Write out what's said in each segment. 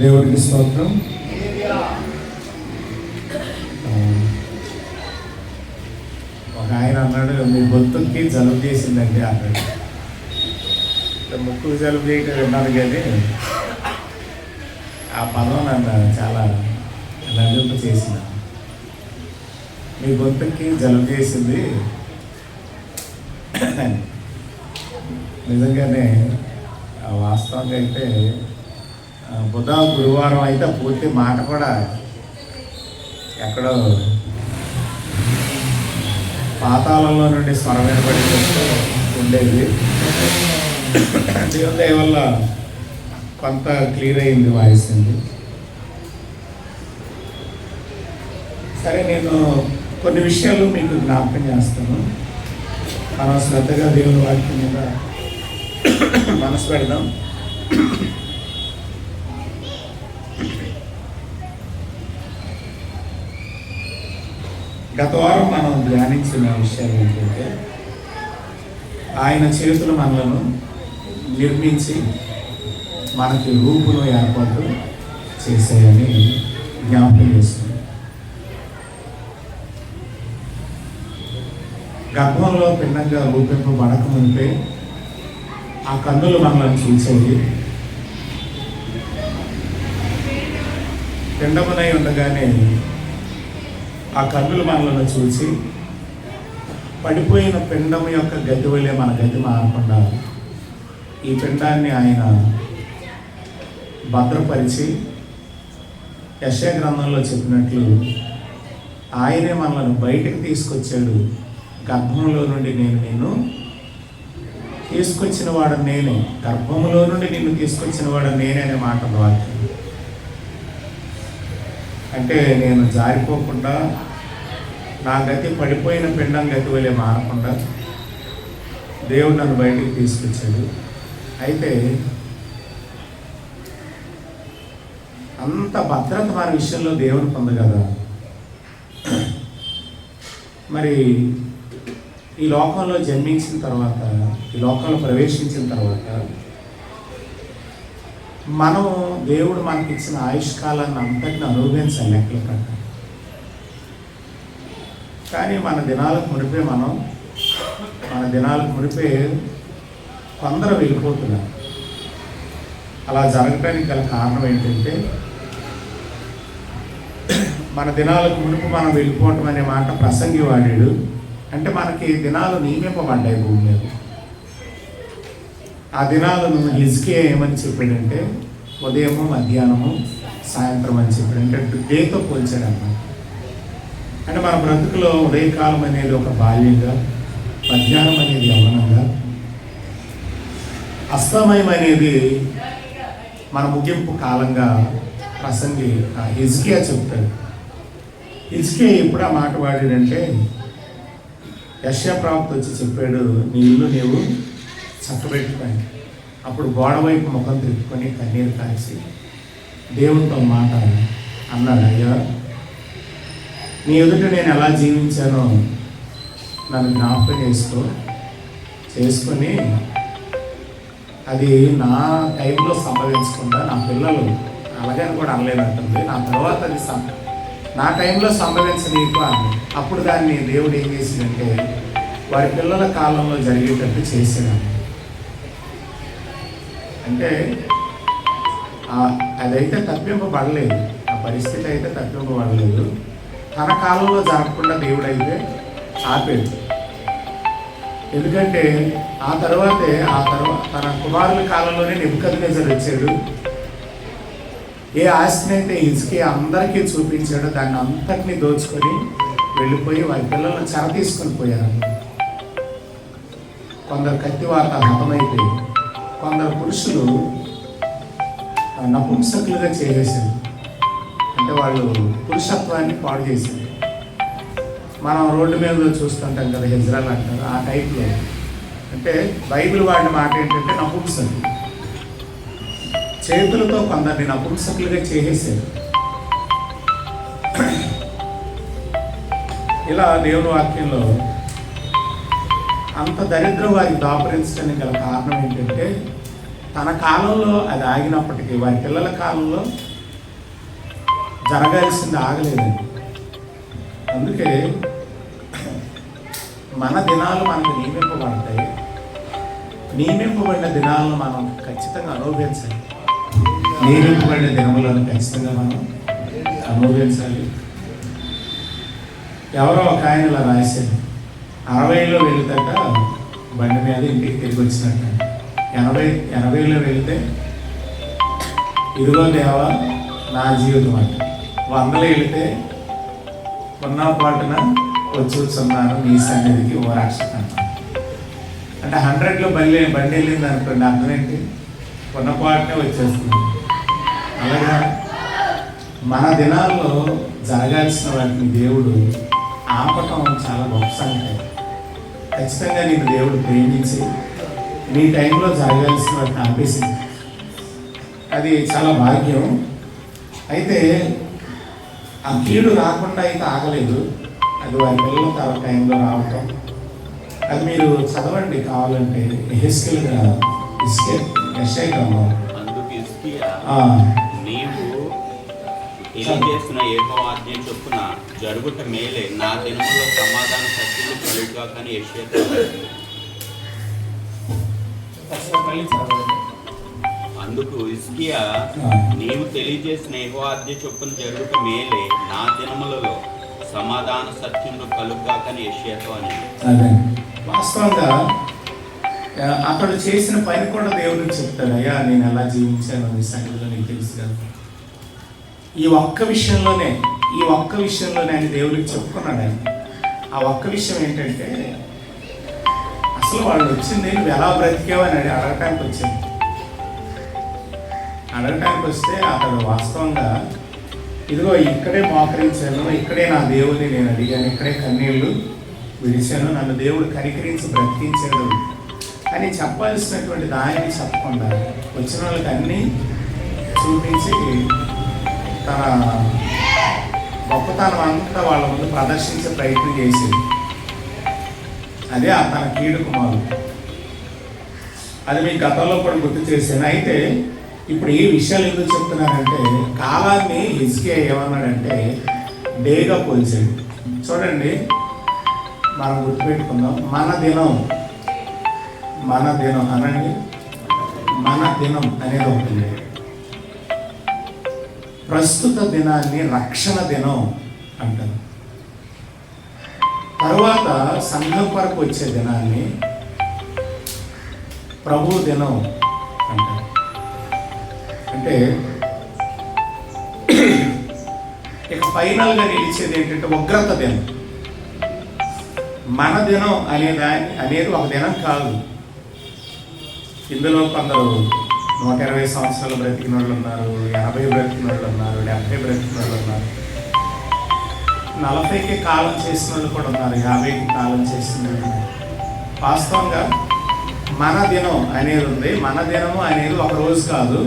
దేవుడికి స్తోత్రం. ఒక ఆయన అన్నాడు, మీ గొంతుకి జలుబు చేసిందండి అన్నాడు. ముక్కు జలుబు చేయటం విన్నాను కానీ ఆ పదం నన్ను చాలా నలుపు చేసిన. మీ గొంతుకి జలుబు చేసింది. నిజంగానే వాస్తవంగా అయితే బుధ గురువారం అయితే పూర్తి మాట కూడా ఎక్కడో పాతాళంలో నుండి స్వరం వినబడి ఉండేది. దేవుని దయ వల్ల కొంత క్లియర్ అయింది, వాయిస్ అండి. సరే, నేను కొన్ని విషయాలు మీకు జ్ఞాపకం చేస్తాను. మనం శ్రద్ధగా దేవుని వాక్యం మీద మనసు పెడదాం. గత వారం మనం ధ్యానించిన విషయాలు ఏంటంటే, ఆయన చేతులు మనలను నిర్మించి మనకి రూపును ఏర్పాటు చేశాయని జ్ఞాపకం చేస్తుంది. గర్భంలో పిండంగా రూపింపబడకముందే ఆ కన్నులు మనల్ని చూసేవి. పిండమునై ఉండగానే ఆ కన్నులు మనలను చూసి పడిపోయిన పిండము యొక్క గతి వలె మన గతి మారకుండా ఈ పిండాన్ని ఆయన భద్రపరిచి, యెషయా గ్రంథంలో చెప్పినట్లు ఆయనే మనల్ని బయటకు తీసుకొచ్చాడు. గర్భంలో నుండి నిన్ను తీసుకొచ్చిన వాడు నేనే, గర్భంలో నుండి నిన్ను తీసుకొచ్చిన వాడు నేనే అనే మాట వాక్యం. అంటే నేను జారిపోకుండా, నా గతి పడిపోయిన పిండం గతి వలె మారకుండా దేవుడు నన్ను బయటికి తీసుకొచ్చాడు. అయితే అంత భద్రత మన విషయంలో దేవుడు పొందగలరా? మరి ఈ లోకంలో జన్మించిన తర్వాత, ఈ లోకంలో ప్రవేశించిన తర్వాత మనం దేవుడు మనకి ఇచ్చిన ఆయుష్కాలాన్ని అంతటిని అనుభవించాలి లెక్కల ప్రకారం. కానీ మన దినాలకు మునిపే కొందరు వెళ్ళిపోతున్నారు. అలా జరగడానికి గల కారణం ఏంటంటే, మన దినాలకు మునుపు మనం వెళ్ళిపోవటం అనే మాట ప్రసంగి వాడాడు. అంటే మనకి దినాలు నియమింపబడ్డాయి భూమి మీద. ఆ దినాలను హిజ్కియా ఏమని చెప్పాడంటే, ఉదయము, మధ్యాహ్నము, సాయంత్రం అని చెప్పాడు. అంటే డేతో పోల్చాడు అన్నమాట. అంటే మన బ్రతుకులో ఉదయకాలం అనేది ఒక బాల్యంగా, మధ్యాహ్నం అనేది యవ్వనంగా, అస్తమయం అనేది మన ముగింపు కాలంగా ప్రసంగి హిజ్కియా చెప్తాడు. హిజ్కియా ఎప్పుడు ఆ మాట వాడాడంటే, యెషయా ప్రవక్త వచ్చి చెప్పాడు, నీ ఇల్లు నీవు చక్కబెట్టుకొని, అప్పుడు గోడ వైపు ముఖం తిప్పుకొని కన్నీరు కాసి దేవుడితో మాట అన్నాడు, అయ్యా నీ ఎదుట నేను ఎలా జీవించానో నన్ను జ్ఞాపకం చేసుకొని అది నా టైంలో సంభవించకుండా, నా పిల్లలు అలాగని కూడా అనలేదంటుంది, నా తర్వాత అది నా టైంలో సంభవించనీకు అని. అప్పుడు దాన్ని దేవుడు ఏం చేసిందంటే వారి పిల్లల కాలంలో జరిగేటట్టు చేసాడు. అంటే అదైతే తప్పింపబడలేదు, ఆ పరిస్థితి అయితే తప్పింపబడలేదు. తన కాలంలో జరగకుండా దేవుడు అయితే ఆపేడు. ఎందుకంటే ఆ తర్వాత తన కుమారుల కాలంలోనే నెబుకద్నెజర్ వచ్చాడు. ఏ ఆస్తిని అయితే హిజ్కియా అందరికీ చూపించాడో దాన్ని అంతటినీ దోచుకొని వెళ్ళిపోయి వారి పిల్లలను చెర తీసుకొని పోయారు. కొందరు కత్తివాత హతమైపోయి, కొందరు పురుషులు నపుంసకులుగా చేసేసారు. అంటే వాళ్ళు పురుషత్వాన్ని పాడు చేశారు. మనం రోడ్డు మీద చూస్తుంటాం కదా, ఇజ్రాయెల్ అంటారు, ఆ టైప్లో. అంటే బైబిల్ వాడిన మాట ఏంటంటే నపుంసకులు. చేతులతో కొందరిని నపుంసకులుగా చేసేసారు. ఇలా దేవుని వాక్యంలో అంత దరిద్రం వారికి దాపురించడానికి గల కారణం ఏంటంటే, తన కాలంలో అది ఆగినప్పటికీ వారి పిల్లల కాలంలో జరగాల్సింది ఆగలేదండి. అందుకే మన దినాలు మనకు నియమింపబడతాయి. నియమింపబడిన దినాలను మనం ఖచ్చితంగా అనుభవించాలి. నియమింపబడిన దినములను ఖచ్చితంగా మనం అనుభవించాలి. ఎవరో ఒక ఆయన ఇలా రాశారు, 60లో వెళుతాక బండి మీద ఇంటికి తిరిగి వచ్చినట్ట, 80లో వెళితే ఇదిగో దేవా నా జీవితం అంట, 100లో వెళితే ఉన్న పాటున వచ్చున్నాను నీ సన్నిధికి ఓ రక్షణ. అంటే 100లో బండి వెళ్ళింది అనుకోండి, అర్థం ఏంటి? ఉన్న పాటునే వచ్చేస్తుంది. అలాగా మన దినాల్లో జరగాల్సిన వాటిని దేవుడు ఆపటం చాలా గొప్ప సంగతి. ఖచ్చితంగా నీకు దేవుడు ప్రేమించి నీ టైంలో జరగాల్సిన వాటిని ఆపేసింది. అది చాలా భాగ్యం. అయితే ఆ కీడు రాకుండా అయితే ఆగలేదు. అది వారి పిల్లల తన టైంలో రావటం, అది మీరు చదవండి కావాలంటే. చేస్తున్న యెహోవాజ్ఞ చొప్పున జరుగుట మేలే, నా దినములో సమాధాన సత్యము కలుగుగాకని యెషయా. అందుకు హిజ్కియా, నీవు తెలియజేసిన యెహోవాజ్ఞ చొప్పున జరుగుట మేలే, నా దినములలో సమాధాన సత్యములు కలుగుగాకని యెషయాతో అని. వాస్తవంగా అక్కడ చేసిన పని కూడా దేవుడికి చెప్తాడు. అయ్యా నేను ఎలా జీవించాను నీ సంగతిలో నీకు తెలుసు కదా. ఈ ఒక్క విషయంలోనే ఆయన దేవుడికి చెప్పుకున్నాడు. ఆయన ఆ ఒక్క విషయం ఏంటంటే, అసలు వాళ్ళు వచ్చింది నువ్వు ఎలా బ్రతికేవని అడగటానికి వచ్చింది. అడగటానికి వస్తే అతడు వాస్తవంగా ఇదిగో ఇక్కడే మోకరించాను, ఇక్కడే నా దేవుడిని నేను అడిగాను, ఇక్కడే కన్నీళ్లు విడిచాను, నన్ను దేవుడు కనికరించి బ్రతికించాడు అని చెప్పాల్సినటువంటి దానిని చెప్పకుండా వచ్చిన వాళ్ళకి అన్నీ చూపించి తన గొప్పతనం అంతా వాళ్ళ ముందు ప్రదర్శించే ప్రయత్నం చేసేది. అదే తన కీడు కుమారుడు. అది మీ గతంలో కూడా గుర్తు చేశాను. అయితే ఇప్పుడు ఈ విషయాలు ఎందుకు చెప్తున్నానంటే, కాలాన్ని హిజ్కియా ఏమన్నాడంటే డేగా పోల్చాడు. చూడండి, మనం గుర్తుపెట్టుకుందాం, మన దినం అనండి, మన దినం అనేది ఉంటుంది. ప్రస్తుత దినాన్ని రక్షణ దినం అంటారు. తరువాత సంఘం కొరకు వచ్చే దినాన్ని ప్రభు దినం అంటారు. అంటే ఇక ఫైనల్గా నిలిచేది ఏంటంటే ఉగ్రత దినం. మన దినం అనేది ఒక దినం కాదు. ఇందులో కొందరు 120 సంవత్సరాలు బ్రతికిన వాళ్ళు ఉన్నారు, 80 బ్రతికిన వాళ్ళు ఉన్నారు, 70 బ్రతికిన వాళ్ళు ఉన్నారు, 40కి కాలం చేసిన వాళ్ళు కూడా ఉన్నారు, 50కి కాలం చేసిన వాళ్ళు ఉన్నారు. వాస్తవంగా మన దినం అనేది ఉంది. మన దినము అనేది ఒక రోజు కాదు,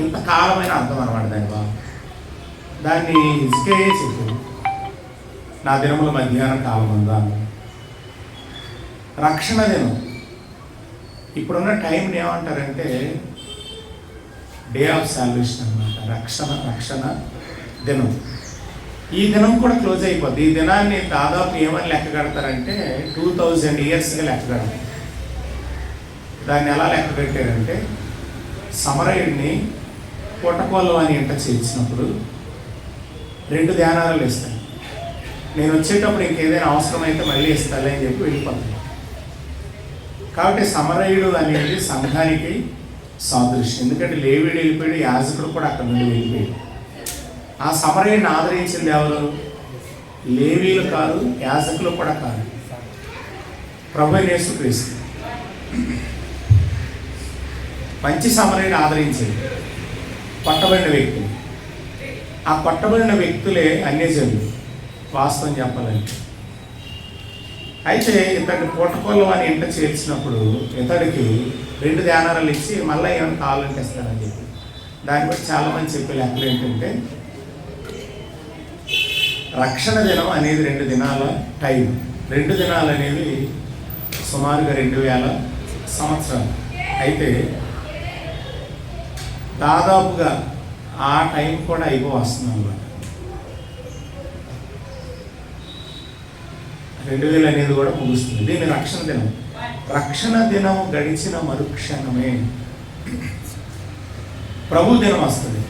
ఇంత కాలమైన అర్థం అనమాట దాన్ని హిజ్కియా చెప్పు. నా దినముల మధ్యాహ్న కాలం ఉందా. రక్షణ దినం. ఇప్పుడున్న టైంని ఏమంటారంటే డే ఆఫ్ సాల్వేషన్ అనమాట. రక్షణ దినం. ఈ దినం కూడా క్లోజ్ అయిపోద్ది. ఈ దినాన్ని దాదాపు ఏమని లెక్క కడతారంటే 2000 ఇయర్స్గా లెక్క కడతారు. దాన్ని ఎలా లెక్క పెట్టారంటే, సమరయుడిని పుట్టకోళ్ళం అని ఇంట చేర్చినప్పుడు 2 ధ్యానాలు ఇస్తాను, నేను వచ్చేటప్పుడు ఇంకేదైనా అవసరమైతే మళ్ళీ ఇస్తాలే అని చెప్పి వెళ్ళిపోతాను. కాబట్టి సమరయుడు అనేది సంఘానికి సాదృశ్యం. ఎందుకంటే లేవీడు వెళ్ళిపోయాడు, యాజకుడు కూడా అక్కడ నుండి వెళ్ళిపోయాడు. ఆ సమరయుడిని ఆదరించింది ఎవరు? లేవీలు కాదు, యాజకులు కూడా కాదు, ప్రభువైన యేసుక్రీస్తు. మంచి సమరయుడిని ఆదరించింది కొట్టబడిన వ్యక్తులు. ఆ కొట్టబడిన వ్యక్తులే అన్యజనులు వాస్తవం చెప్పాలంటే. అయితే ఇతడు పూటకోళ్ళం అని ఇంట చేర్చినప్పుడు ఇతడికి 2 ధ్యానాలు ఇచ్చి మళ్ళీ ఏమైనా కావాలంటే ఇస్తానని చెప్పి, దాన్ని బట్టి చాలామంది చెప్పే లెక్కలు ఏంటంటే, రక్షణ దినం అనేది 2 దినాల టైం. 2 దినాలు అనేవి సుమారుగా 2000 సంవత్సరాలు. అయితే దాదాపుగా ఆ టైం కూడా అయిపోవస్తుంది అన్నమాట. 2000 అనేది కూడా ముగుస్తుంది. దీన్ని రక్షణ దినం. రక్షణ దినం గడిచిన మరుక్షణమే ప్రభు దినం వస్తుంది.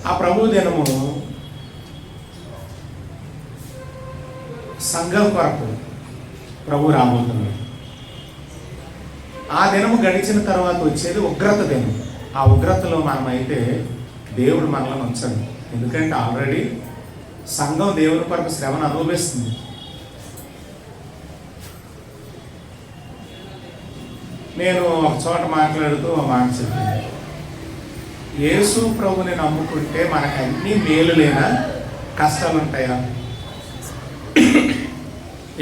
ఆ ప్రభు దినము సంఘం కొరకు ప్రభు రాబోతుంది. ఆ దినము గడిచిన తర్వాత వచ్చేది ఉగ్రత దినం. ఆ ఉగ్రతలో మనమైతే దేవుడు మనల్ని ఉంచండి. ఎందుకంటే ఆల్రెడీ సంఘం దేవుని కొరకు శ్రమను అనుభవిస్తుంది. నేను ఒక చోట మాట్లాడుతూ ఒక మాట చెప్పాను, యేసు ప్రభుని నమ్ముకుంటే మనకు అన్ని మేలులేనా కష్టాలు ఉంటాయా?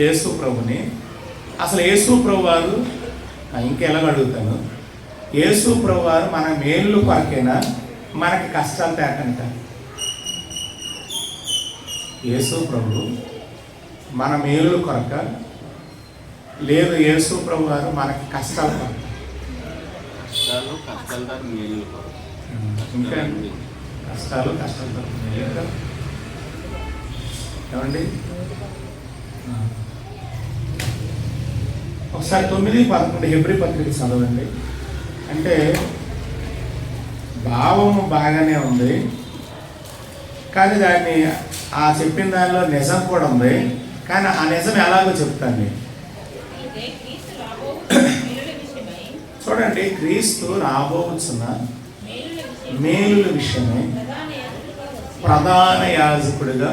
యేసు ప్రభుని అసలు యేసు ప్రభు వారు ఇంకెలా అడుగుతాను, యేసు ప్రభు వారు మన మేలు కొరకేనా మనకి కష్టాలు తేటంట? యేసు ప్రభు మన మేలు కొరక లేదు, యేసు ప్రభు వారు మనకి కష్టాలు కొరక. ఇంకా కష్టాలు ఏమండి? ఒకసారి 9:11 హెబ్రీ పత్రిక చదవండి. అంటే భావము బాగానే ఉంది, కానీ దాన్ని ఆ చెప్పిన దానిలో నిజం కూడా ఉంది. కానీ ఆ నిజం ఎలాగో చెప్తాను నేను. చూడండి, క్రీస్తు రాబోతున్న మేలుల విషయమై ప్రధాన యాజకుడిగా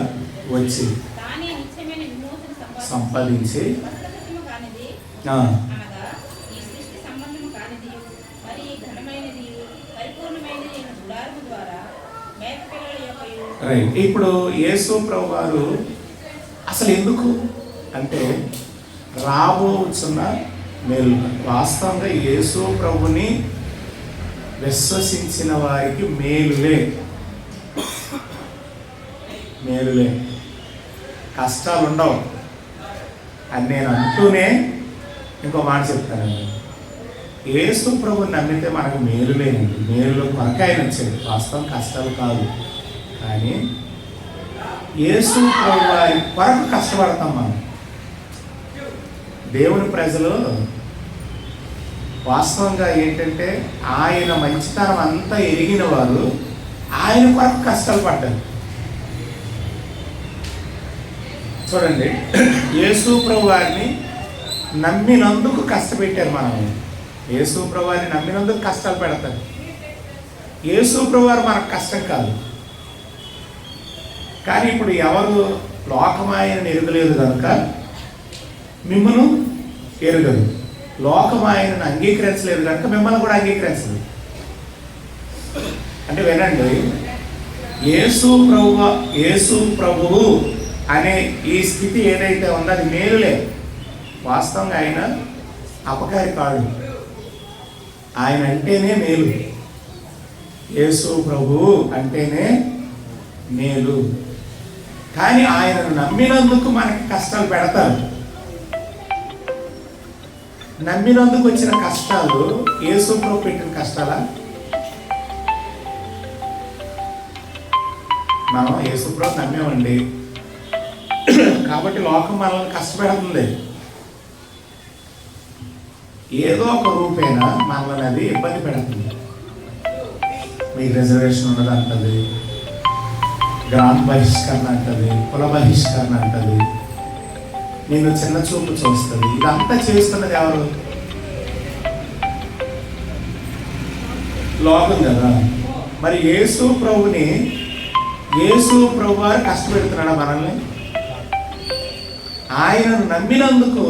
వచ్చి సంపాదించి రైట్. ఇప్పుడు యేసు ప్రభు వారు అసలు ఎందుకు అంటే రాబోతున్న మేలు. వాస్తవంగా యేసు ప్రభుని విశ్వసించిన వారికి మేలులే, కష్టాలు ఉండవు అని నేను అంటూనే ఇంకో మాట చెప్తానండి. యేసు ప్రభుని నమ్మితే మనకు మేలులేనండి. మేలు కొరకు ఆయన వచ్చేది, వాస్తవం కష్టాలు కాదు. కానీ యేసు ప్రభు వారి కొరకు కష్టపడతాం మనం. దేవుని ప్రజలు వాస్తవంగా ఏంటంటే ఆయన మంచితనం అంతా ఎరిగిన వారు ఆయన కొరకు కష్టాలు పడ్డారు. చూడండి, యేసు ప్రభు వారిని నమ్మినందుకు కష్టపెట్టారు. మనం యేసు ప్రభు వారిని నమ్మినందుకు కష్టాలు పెడతారు. యేసు ప్రభు వారు మనకు కష్టం కాదు. కానీ ఇప్పుడు ఎవరు లోకమాయను ఎరగలేదు కనుక మిమ్మల్ని ఎరగదు, లోకమాయను అంగీకరించలేదు కనుక మిమ్మల్ని కూడా అంగీకరించదు. అంటే వినండి, యేసు ప్రభువు అనే ఈ స్థితి ఏదైతే ఉందో అది మేలులే. వాస్తవంగా ఆయన అపకారి కాడు, ఆయన అంటేనే మేలు. యేసు ప్రభువు అంటేనే మేలు. కానీ ఆయనను నమ్మినందుకు మనకి కష్టాలు పెడతారు. నమ్మినందుకు వచ్చిన కష్టాలు యేసు ప్రభు పెట్టిన కష్టాలా? మనం యేసు ప్రభు నమ్మేమండి కాబట్టి లోకం మనల్ని కష్టపెడుతుంది. ఏదో ఒక రూపేణ మనల్ని అది ఇబ్బంది పెడుతుంది. మీకు రిజర్వేషన్ ఉన్నది అంటది, గ్రామ బహిష్కరణ అంటది, కుల బహిష్కరణ అంటది, నిన్ను చిన్న చూపు చూస్తుంది. ఇదంతా చేస్తున్నది ఎవరు? లోకం కదా. మరి యేసు ప్రభు వారు కష్టపెడుతున్నాడా మనల్ని? ఆయనను నమ్మినందుకు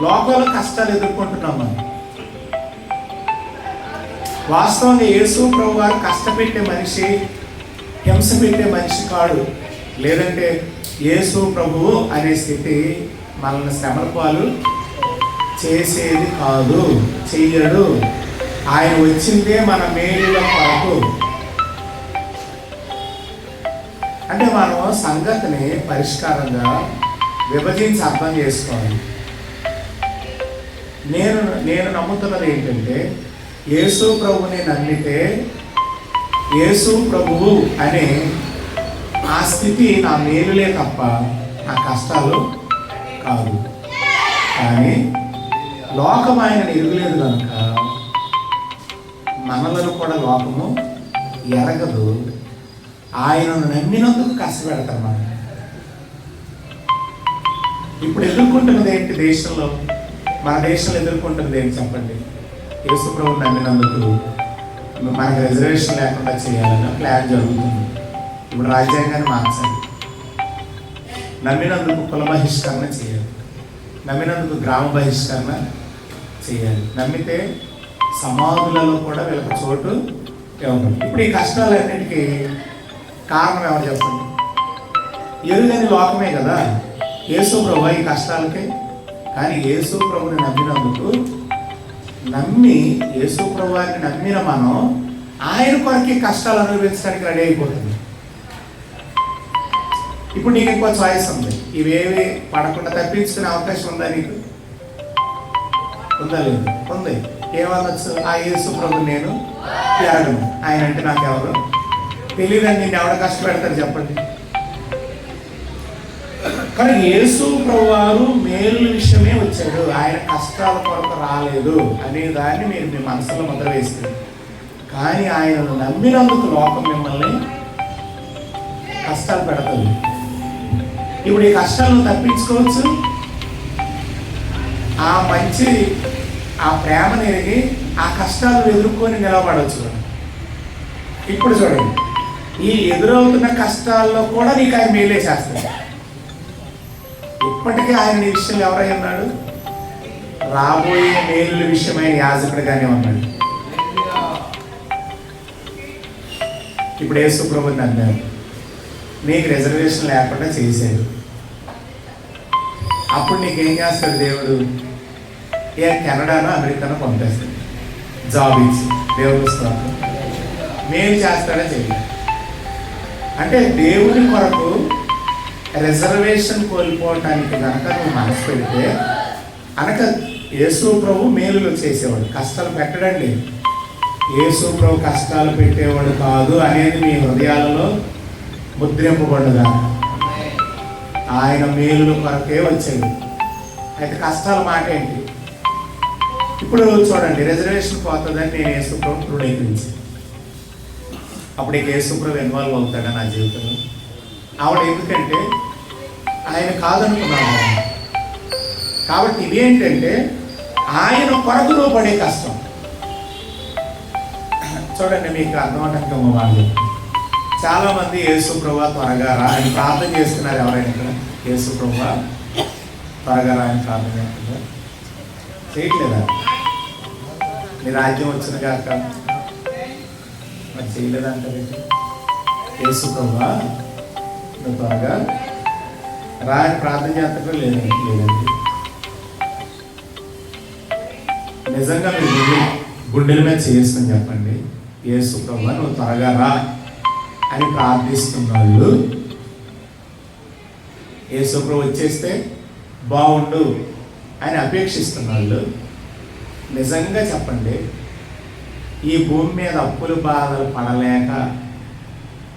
లోకంలో కష్టాలు ఎదుర్కొంటున్నాం మనం. వాస్తవంగా యేసు ప్రభు వారు కష్టపెట్టే మనిషి, హింస పెట్టే మనిషి కాడు. లేదంటే యేసు ప్రభువు అనే స్థితి మనల్ని శ్రమల పాలు చేసేది కాదు, చెయ్యడు. ఆయన వచ్చిందే మన మేలుల కొరకు. అంటే మనం సంగతిని పరిష్కారంగా విభజించి అర్థం చేసుకోవాలి. నేను నమ్ముతున్నది ఏంటంటే యేసు ప్రభుని నమ్మితే యేసు ప్రభువు అనే ఆ స్థితి నా మేలులే తప్ప నా కష్టాలు కాదు. కానీ లోకం ఆయన ఎరుగలేదు కనుక మనలను కూడా లోకము ఎరగదు. ఆయనను నమ్మినందుకు కష్టపెడతారు మనం. ఇప్పుడు ఎదుర్కొంటున్నది ఏంటి దేశంలో? మన దేశంలో ఎదుర్కొంటున్నది ఏంటి చెప్పండి? యేసు ప్రభువుని నమ్మినందుకు మనకు రిజర్వేషన్ లేకుండా చేయాలని ప్లాన్ జరుగుతుంది. ఇప్పుడు రాజ్యాంగాన్ని మార్చాలి. నమ్మినందుకు కుల బహిష్కరణ చేయాలి. నమ్మినందుకు గ్రామ బహిష్కరణ చేయాలి. నమ్మితే సమాధులలో కూడా వీళ్ళకి చోటు ఇవ్వదు. ఇప్పుడు ఈ కష్టాలన్నిటికీ కారణం ఎవరు చెప్పండి? ఎరుగని లోకమే కదా యేసు ప్రభు ఈ కష్టాలకి. కానీ యేసు ప్రభుని నమ్మినందుకు యేసు ప్రభువాన్ని నమ్మిన మనం ఆయన కొరకి కష్టాలు అనుభవించడానికి రెడీ అయిపోతుంది. ఇప్పుడు నీకు ఇంకో చాయిస్ ఉంది. ఇవేవి పడకుండా తప్పించుకునే అవకాశం ఉందా నీకు? ఉందా? లేదు. ఉంది. ఏమనొచ్చు? ఆ యేసు ప్రభు నేను త్యాగను, ఆయన అంటే నాకెవరు తెలియదని నిన్ను ఎవడ కష్టపెడతారు చెప్పండి? కానీ యేసు ప్రభువారు మేలు విషయమే వచ్చాడు, ఆయన కష్టాల కొరకు రాలేదు అనే దాన్ని మీరు మీ మనసులో ముద్ర వేస్తారు. కానీ ఆయనను నమ్మినందుకు లోకం మిమ్మల్ని కష్టాలు పెడతారు. ఇప్పుడు ఈ కష్టాలను తప్పించుకోవచ్చు. ఆ మంచి ఆ ప్రేమను ఎరిగి ఆ కష్టాలను ఎదుర్కొని నిలబడవచ్చు. ఇప్పుడు చూడండి, ఈ ఎదురవుతున్న కష్టాల్లో కూడా నీకు ఆయన మేలే చేస్తాడు. ఇప్పటికీ ఆయన నీ విషయంలో ఎవరై ఉన్నాడు? రాబోయే మేలుల విషయమైన యాజకుడిగానే ఉన్నాడు. ఇప్పుడు యేసు ప్రభువుని అన్నారు, నీకు రిజర్వేషన్ లేకుండా చేశాడు. అప్పుడు నీకేం చేస్తాడు దేవుడు? కెనడానో అమెరికానో పంపేస్తాడు, జాబ్ ఇచ్చి. దేవుడు స్తోత్రం. మేలు చేస్తాడా? చెయ్యాలి. అంటే దేవుని కొరకు రిజర్వేషన్ కోల్పోవటానికి కనుక నువ్వు మనసు పెడితే అనక యేసు ప్రభు మేలులు చేసేవాడు, కష్టాలు పెట్టడండి. యేసు ప్రభు కష్టాలు పెట్టేవాడు కాదు అనేది మీ హృదయాలలో ముద్రింపబడుగా. ఆయన మేలుల కొరకే వచ్చేది. అయితే కష్టాల మాట ఏంటి? ఇప్పుడు చూడండి, రిజర్వేషన్ పోతుందని నేను యేసు ప్రభు తృణీకరించి అప్పుడు యేసు ప్రభు ఇన్వాల్వ్ అవుతాడా నా జీవితంలో? ఆవిడ ఎందుకంటే ఆయన కాదనుకున్నాను. కాబట్టి ఇదేంటంటే ఆయన కొరకు నువ్వు పడే కష్టం. చూడండి, మీకు అర్థమవటానికి ఒక మాట. చాలా మంది యేసు ప్రభువా త్వరగా రా అని ప్రార్థన చేస్తున్నారు. ఎవరైనా ఇక్కడ యేసు ప్రభువా త్వరగా రా అని ప్రార్థన చేస్తున్నారు? చేయట్లేదా? నీ రాజ్యం వచ్చిన కాక మరి చేయలేదంటారంటే యేసు ప్రభువా నువ్వు త్వరగా రా అని ప్రార్థన చేస్తూ లేదండి. నిజంగా మీరు గుండెల మీద చేసుకుని చెప్పండి, యేసు ప్రభువా నువ్వు త్వరగా రా అని ప్రార్థిస్తున్న వాళ్ళు, యేసు ప్రభు వచ్చేస్తే బాగుండు అని అపేక్షిస్తున్న వాళ్ళు, నిజంగా చెప్పండి, ఈ భూమి మీద అప్పులు బాధలు పడలేక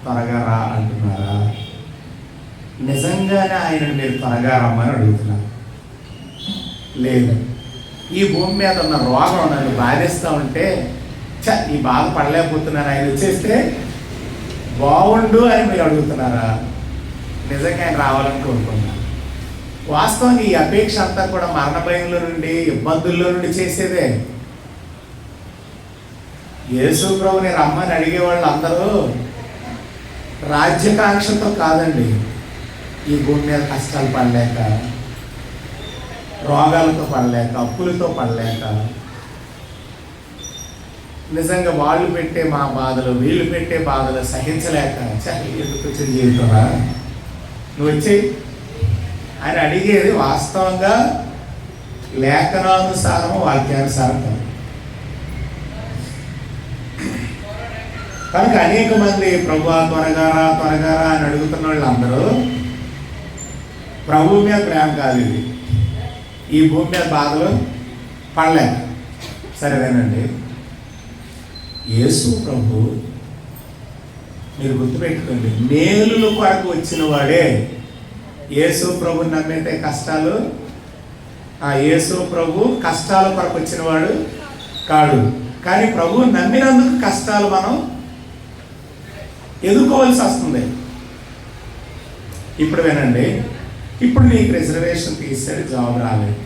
త్వరగా రా అంటున్నారా? నిజంగానే ఆయనను మీరు త్వరగా రమ్మని అడుగుతున్నారు? లేదు. ఈ భూమి మీద ఉన్న రోగం నన్ను బాధిస్తూ ఉంటే ఈ బాధ పడలేకపోతున్నారు, ఆయన వచ్చేస్తే బాగుండు అని మీరు అడుగుతున్నారా? నిజంగా ఆయన రావాలని కోరుకున్నారు. వాస్తవంగా ఈ అపేక్ష అంతా కూడా మరణ భయంలో నుండి, ఇబ్బందుల్లో నుండి చేసేదే. యేసు ప్రభుని రమ్మని అడిగేవాళ్ళు అందరూ రాజ్యకాంక్షతో కాదండి. ఈ భూమి మీద కష్టాలు పడలేక, రోగాలతో పడలేక, అప్పులతో పడలేక, నిజంగా వాళ్ళు పెట్టే మా బాధలు, వీళ్ళు పెట్టే బాధలు సహించలేక ఎందుకు వచ్చిన జీవితంరా నువ్వు వచ్చి ఆయన అడిగేది వాస్తవంగా లేఖనానుసారము, వాక్యానుసారం కాదు. కనుక అనేక మంది ప్రభువా త్వరగా అని అడుగుతున్న వాళ్ళు అందరూ ప్రభు మీద ప్రేమ కాదు, ఇది ఈ భూమి మీద బాధలు పడలేక. సరేనండి, యేసు ప్రభు మీరు గుర్తుపెట్టుకోండి, మేలుల కొరకు వచ్చిన వాడే. యేసు ప్రభుని నమ్మితే కష్టాలు, యేసు ప్రభు కష్టాల కొరకు వచ్చిన వాడు కాడు. కానీ ప్రభువు నమ్మినందుకు కష్టాలు మనం ఎదుర్కోవాల్సి వస్తుంది. ఇప్పుడు వినండి, ఇప్పుడు నీకు రిజర్వేషన్ తీసాడు, జాబ్ రాలేదు,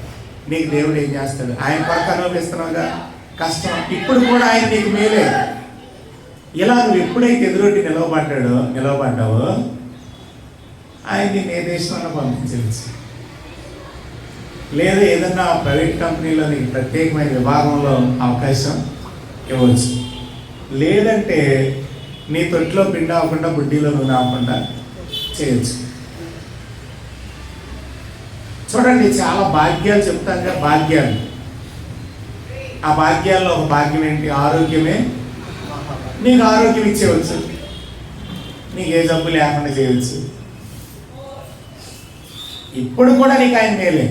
నీకు దేవుడు ఏం చేస్తాడు? ఆయన కొరకు అనుభవిస్తున్నావుగా కష్టం. ఇప్పుడు కూడా ఆయన నీకు మేలే. ఇలా నువ్వు ఎప్పుడైతే ఎదురొడ్డి నిలవబడ్డావో ఆయన నేను ఏ దేశంలో పంపించవచ్చు. లేదా ఏదన్నా ప్రైవేట్ కంపెనీలో నీకు ప్రత్యేకమైన విభాగంలో అవకాశం ఇవ్వచ్చు. లేదంటే నీ తొట్టిలో పిండి అవ్వకుండా బుడ్డీలో నూనె అవ్వకుండా చేయొచ్చు. చూడండి, చాలా భాగ్యాలు చెప్తాను కదా, భాగ్యాలు. ఆ భాగ్యాల్లో ఒక భాగ్యం ఏంటి? ఆరోగ్యమే. నీకు ఆరోగ్యం ఇచ్చేవచ్చు, నీకు ఏ జబ్బు లేకుండా చేయవచ్చు. ఇప్పుడు కూడా నీకు ఆయన మేలే.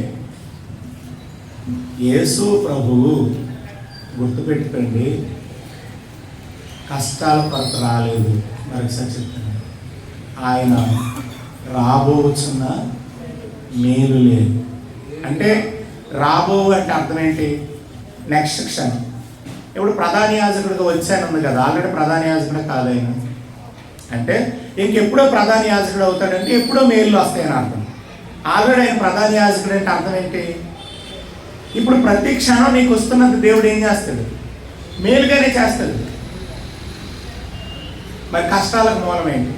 యేసు ప్రభువు, గుర్తుపెట్టుకోండి, కష్టాల కొరత రాలేదు. మరొకసారి చెప్తాను, ఆయన రాబోచున్న మేలు లేదు. అంటే రాబో అంటే అర్థం ఏంటి? నెక్స్ట్ క్షణం. ఇప్పుడు ప్రధాన యాజకుడిగా వచ్చాను ఉంది కదా, ఆల్రెడీ ప్రధాన యాజకుడే కాదు ఆయన. అంటే ఇంకెప్పుడో ప్రధాన యాజకుడు అవుతాడంటే ఎప్పుడో మేలు వస్తాయని అర్థం. ఆల్రెడీ ఆయన ప్రధాన యాజకుడు అంటే అర్థం ఏంటి? ఇప్పుడు ప్రతి క్షణం నీకు వస్తున్నంత దేవుడు ఏం చేస్తాడు? మేలుగానే చేస్తాడు. మరి కష్టాలకు మూలం ఏంటి?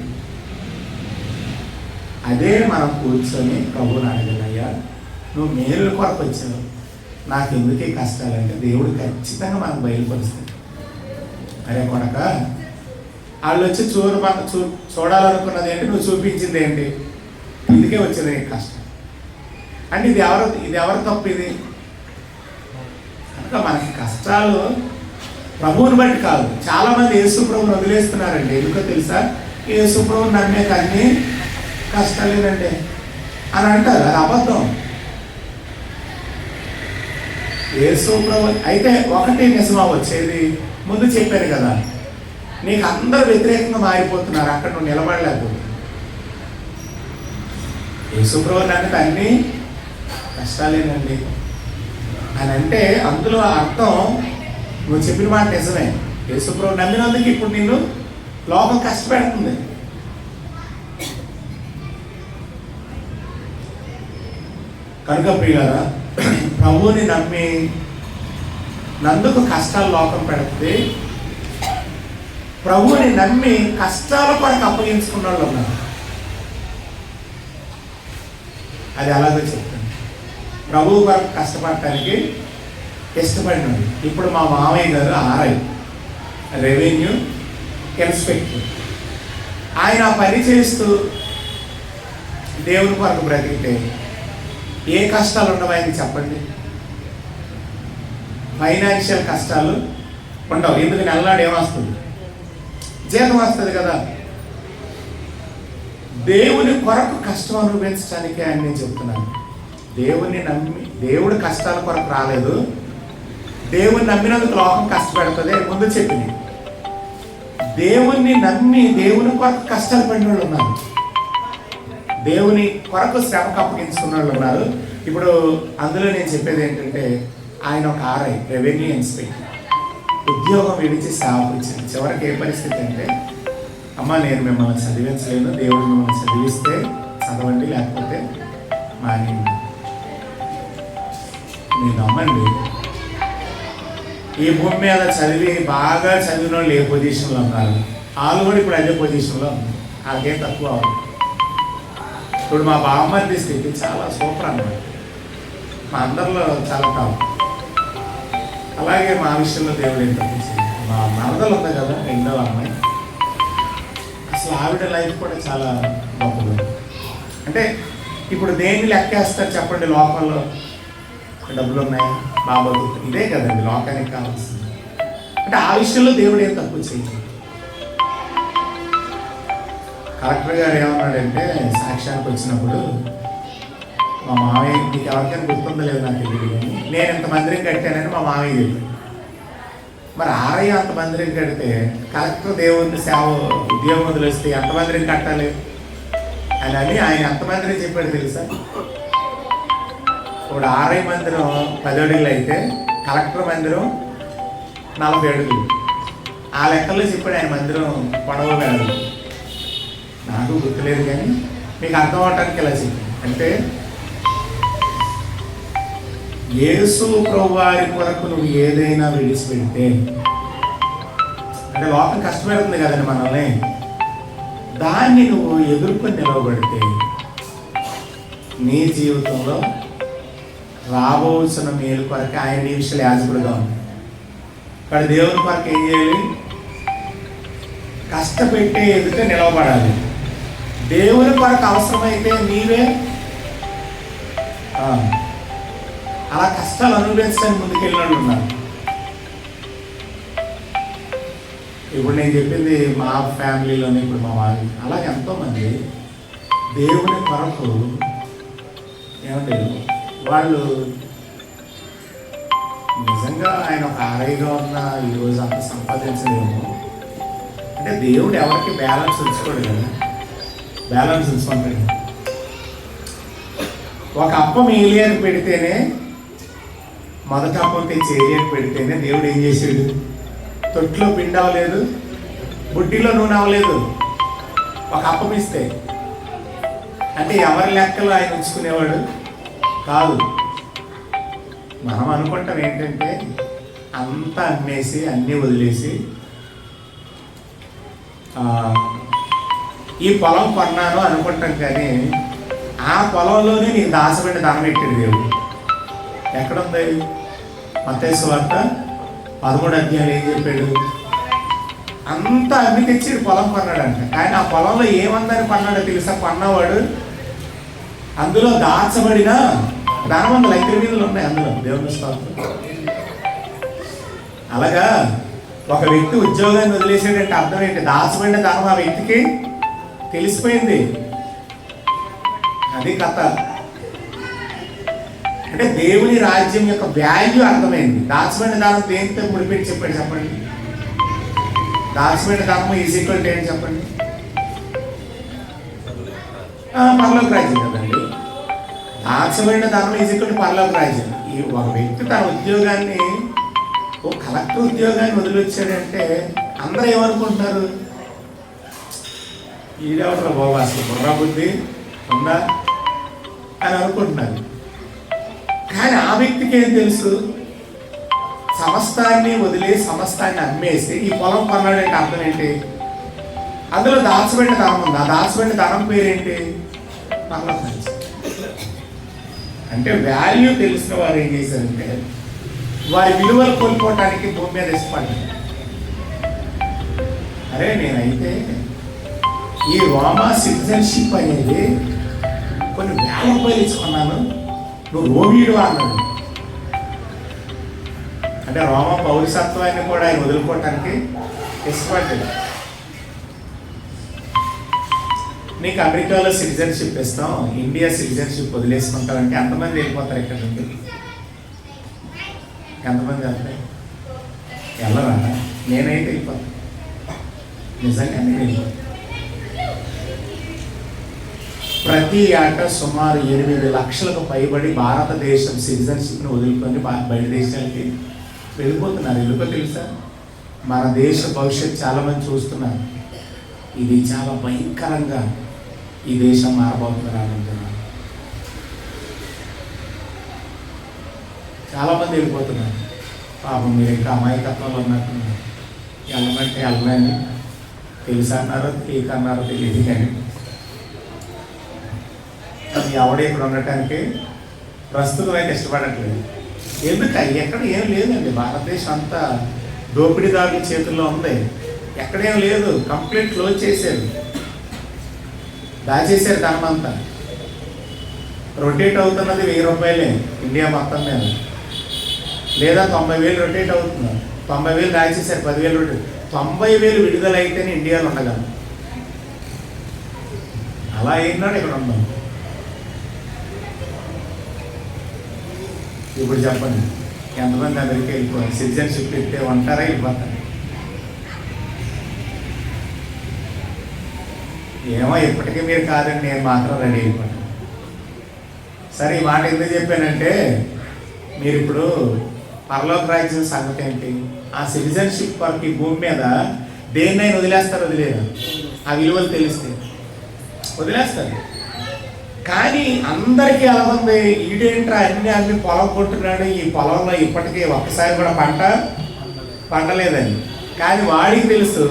అదే మనం కూర్చొని ప్రభువుని అడగలయ్యా, నువ్వు మేలు కొరకు వచ్చావు, నాకు ఎందుకే కష్టాలంటే దేవుడు ఖచ్చితంగా మనకు బయలుపరుస్తాడు. అరే కొడక, వాళ్ళు వచ్చి చూడాలనుకున్నది ఏంటి, నువ్వు చూపించింది ఏంటి? ఇందుకే వచ్చింది నీకు కష్టం అంటే ఇది ఎవరు తప్పు? ఇది కనుక మనకి కష్టాలు ప్రభువుని బట్టి కాదు. చాలామంది యేసు ప్రభువుని వదిలేస్తున్నారండి. ఎందుకో తెలుసా? యేసు ప్రభువుని నమ్మేక అన్నీ కష్టాలేనండి అని అంటారు. అది అబద్ధం. యేసు ప్రభు అయితే ఒకటి నిజమా వచ్చేది, ముందు చెప్పాను కదా, నీకు అందరూ వ్యతిరేకంగా మారిపోతున్నారు, అక్కడ నువ్వు నిలబడలేకపోతున్నావు. యేసు ప్రభు నమ్మితే అన్నీ కష్టాలేనండి అని అంటే అందులో అర్థం నువ్వు చెప్పిన మాట నిజమే. యేసు ప్రభు నమ్మినందుకు ఇప్పుడు నిన్ను లోకం కష్టపెడుతుంది. కనుక ప్రియులారా, ప్రభువుని నమ్మి నందుకు కష్టాలు లోకం పెడితే, ప్రభువుని నమ్మి కష్టాల కొరకు అప్పగించుకున్న వాళ్ళు ఉన్నారు. అది అలాగే చెప్తాను. ప్రభువు కొరకు కష్టపడటానికి ఇష్టపడినాడు. ఇప్పుడు మా మామయ్య గారు ఆర్ఐ, రెవెన్యూ ఇన్స్పెక్టర్. ఆయన పని చేస్తూ దేవుని కొరకు బ్రతికితే ఏ కష్టాలు ఉండవు ఆయనకి చెప్పండి? ఫైనాన్షియల్ కష్టాలు ఉండవు. ఎందుకు? నెలనాడు ఏమొస్తుంది? జీతం వస్తుంది కదా. దేవుని కొరకు కష్టం అనుభవించడానికి ఆయన నేను చెప్తున్నాను. దేవుని నమ్మి, దేవుడు కష్టాల కొరకు రాలేదు, దేవుని నమ్మినందుకు లోకం కష్టపెడుతుంది. ముందు చెప్పింది, దేవుణ్ణి నమ్మి దేవుని కొరకు కష్టాలు పడిన వాళ్ళు ఉన్నారు, దేవుని కొరకు శ్రమకు అప్పగించుకున్న వాళ్ళు ఉన్నారు. ఇప్పుడు అందులో నేను చెప్పేది ఏంటంటే, ఆయన ఒక ఆర్ఐ, రెవెన్యూ ఇన్స్పెక్టర్, ఉద్యోగం విడిచి సేవకు ఇచ్చింది. చివరికి ఏ పరిస్థితి అంటే, అమ్మ నేను మిమ్మల్ని చదివించలేను, దేవుడు మిమ్మల్ని చదివిస్తే చదవండి, లేకపోతే మానేయండి. మీరు నమ్మండి, ఈ భూమి మీద చదివి బాగా చదివిన వాళ్ళు ఏ పొజిషన్లో ఉన్నారు, వాళ్ళు కూడా ఇప్పుడు అదే పొజిషన్లో ఉన్నారు. వాళ్ళకేం తక్కువ అవ్వదు. ఇప్పుడు మా బామ్మర్ది స్థితి చాలా సూపర్ అన్నమాట. మా అందరిలో చాలా టాప్. అలాగే మా విషయంలో దేవుడు ఏం తప్పించింది. మా మరదలు ఉంది కదా, రెండవ అమ్మాయి, అసలు ఆవిడ లైఫ్ కూడా చాలా గొప్పది. అంటే ఇప్పుడు దేన్ని లెక్కేస్తారు చెప్పండి? లోకంలో డబ్బులు ఉన్నాయా, బాబా, ఇదే కదండి లోకానికి కావాల్సింది. అంటే ఆ విషయంలో దేవుడు ఏం తక్కువ చేయలేదు. కలెక్టర్ గారు ఏమన్నాడంటే, సాక్ష్యానికి వచ్చినప్పుడు, మా మామయ్య, నీకు ఎవరికైనా గుర్తుందో లేదు నాకు తెలియదు కానీ, నేను ఇంత మందిరం కట్టానని మా మామయ్య చెప్పాడు. మరి ఆర్ఐ అంత మందిరం కడితే కలెక్టర్ దేవుని సేవ ఉద్యోగం వదిలేస్తే ఎంత మందిరం కట్టాలి అని ఆయన ఎంత మందిరం చెప్పాడు తెలుసా? ఇప్పుడు ఆర్ఐ మందిరం 10 అడుగులు అయితే కలెక్టర్ మందిరం 40 అడుగులు. ఆ లెక్కల్లో చెప్పాడు ఆయన మందిరం పొడవు వెళ్ళదు. నాకు గుర్తులేదు కానీ మీకు అర్థం అవటానికి ఇలా చెప్పాను. అంటే యేసు ప్రభువారి కొరకు నువ్వు ఏదైనా విడిచిపెడితే, అంటే లోకం కష్టపెడుతుంది కదండి మనల్ని, దాన్ని నువ్వు ఎదుర్కొని నిలవబడితే నీ జీవితంలో రాబోతున్న మేలు కొరకు ఆయన నీ విషయాలు యాజకుడుగా ఉంది. ఇక్కడ దేవుని కొరకు ఏం చేయాలి? కష్టపెట్టే ఎదుట నిలవబడాలి. దేవుని కొరకు అవసరమైతే నీవే అలా కష్టాలు అనుభవించడానికి ముందుకెళ్ళినట్టు ఉన్నారు. ఇప్పుడు నేను చెప్పింది మా ఫ్యామిలీలోనే, ఇప్పుడు మా వాళ్ళు అలాగే ఎంతోమంది దేవుని కొరకు ఏమంటే వాళ్ళు నిజంగా ఆయన ఒక ఆరైగా ఉన్న ఈరోజు అంత సంపాదించలేము. అంటే దేవుడు ఎవరికి బ్యాలెన్స్ ఉంచుకోడు కదా, బ్యాలెన్స్ ఉంచుకుంటాడు. ఒక అప్పం ఏలియాకి పెడితేనే, మొదటి అప్పం తెచ్చి ఏలియాకి పెడితేనే దేవుడు ఏం చేసాడు? తొట్టులో పిండి అవ్వలేదు, బుడ్డిలో నూనె అవ్వలేదు. ఒక అప్పం ఇస్తే అంటే ఎవరి లెక్కలు ఆయన ఉంచుకునేవాడు కాదు. మనం అనుకుంటాం ఏంటంటే అంతా అమ్మేసి అన్నీ వదిలేసి ఈ పొలం కొన్నాను అనుకుంటాం, కానీ ఆ పొలంలోనే నీకు దాచబడిన ధనం పెట్టాడు దేవుడు. ఎక్కడుంది? మత్తయి సువార్త 13వ అధ్యాయం ఏం చెప్పాడు? అంతా అమ్మి తెచ్చి పొలం కొన్నాడంట. కానీ ఆ పొలంలో ఏమందని కొన్నాడో తెలుసా? కొన్నవాడు అందులో దాచబడిన ధనవంతుల ఐదు వీధులు ఉన్నాయి అందులో. దేవుని స్తోత్రం. అలాగా ఒక వ్యక్తి ఉద్యోగాన్ని వదిలేసాడంటే అర్థం ఏంటి? దాచబడిన ధనం ఆ వ్యక్తికి తెలిసిపోయింది. అది కథ. అంటే దేవుని రాజ్యం యొక్క వాల్యూ అర్థమైంది. దాచబడిన ధనం దేనితో ముడిపెట్టి చెప్పండి, చెప్పండి. దాచబడిన ధనం ఈజ్ ఈక్వల్ టు ఏంటి చెప్పండి? పరలోక రాజ్యం కదండి. దాచబడిన ధనం ఈజ్ ఈక్వల్ టు పరలోక రాజ్యం. ఈ ఒక వ్యక్తి తన ఉద్యోగాన్ని, ఓ కలెక్టర్ ఉద్యోగాన్ని వదిలివచ్చాడంటే అందరూ ఏమనుకుంటున్నారు? ఈడేవట్ల బాబు అసలు బుర్రా బుద్ధి ఉందా అని అనుకుంటున్నారు. కానీ ఆ వ్యక్తికి ఏం తెలుసు? సమస్తాన్ని వదిలి సమస్తాన్ని అమ్మేసి ఈ పొలం కొన్నాడంటే అర్థం ఏంటి? అందులో దాచబడిన ధనం ఉంది. ఆ దాచబడిన ధనం పేరేంటి? పరలోక రాజ్యం. అంటే వాల్యూ తెలిసిన వారు ఏం చేశారంటే వారి విలువలు కోల్పోవటానికి భూమి మీద ఇష్టపడ్డారు. అరే నేనైతే ఈ రోమా సిటిజన్షిప్ అనేది కొన్ని వేల రూపాయలు ఇచ్చుకున్నాను, నువ్వు రోమీడు అన్నాడు. అంటే రోమా పౌరసత్వాన్ని కూడా ఆయన వదులుకోవటానికి ఇష్టపడ్డాడు. నీకు అమెరికాలో సిటిజన్షిప్ ఇస్తాం, ఇండియా సిటిజన్షిప్ వదిలేసుకుంటామంటే ఎంతమంది వెళ్ళిపోతారు ఇక్కడ నుండి? ఎంతమంది వెళ్తాయి? వెళ్ళరా? నేనైతే వెళ్ళిపోతాను, నిజంగా నేను వెళ్ళిపోతాను. ప్రతి ఏటా సుమారు 8 లక్షలకు పైబడి భారతదేశం సిటిజన్షిప్ని వదులుకొని బయట దేశాలకి వెళ్ళిపోతున్నారు. ఎందుకో తెలుసా? మన దేశ భవిష్యత్తు చాలామంది చూస్తున్నారు. ఇది చాలా భయంకరంగా ఈ దేశం మారబోతున్నారు. చాలామంది వెళ్ళిపోతున్నారు. పాపం మీరు ఇంకా అమాయకత్వంలో ఉన్నట్టున్నారు. వెళ్ళమంటే వెళ్ళని తెలుసా అన్నారో తెలియక అన్నారో తెలియదు, కానీ ఎవడే ఇక్కడ ఉండటానికి ప్రస్తుతం అయితే ఇష్టపడట్లేదు. ఎందుకు? ఎక్కడ ఏం లేదండి. భారతదేశం అంతా దోపిడీదారుల చేతుల్లో ఉంది. ఎక్కడేం లేదు, కంప్లీట్ క్లోజ్ చేశారు, దాచేశారు ధనం అంతా. రొటేట్ అవుతున్నది 1000 రూపాయలే ఇండియా మొత్తం మీద, లేదా 90,000 రొటేట్ అవుతున్నారు. 90,000 దాచేశారు, 10,000 రొటేట్. 90,000 విడుదలైతేనే ఇండియాలో ఉండగలం. అలా అయినాడు ఇక్కడ ఉన్నాం. ఇప్పుడు చెప్పండి, ఎంతమంది అమెరికా వెళ్ళిపోవాలి? సిటిజన్షిప్ ఇస్తే ఉంటారా, వెళ్ళిపోతారు? ఏమో ఇప్పటికీ మీరు కాదండి, నేను మాత్రం రెడీ అయిపోయాను. సరే, ఈ మాట ఎందుకు చెప్పానంటే, మీరు ఇప్పుడు పరలోక రాజ్యం సంగతి ఏంటి? ఆ సిటిజన్షిప్ కొరకు ఈ భూమి మీద దేన్నైనా వదిలేస్తారు, వదిలేరు? ఆ విలువలు తెలిస్తే వదిలేస్తారు. కానీ అందరికీ ఎలా ఉంది, ఈడేంట్రా అన్ని పొలం కొట్టున్నాడు, ఈ పొలంలో ఇప్పటికీ ఒక్కసారి కూడా పండలేదని. కానీ వాడికి తెలుసు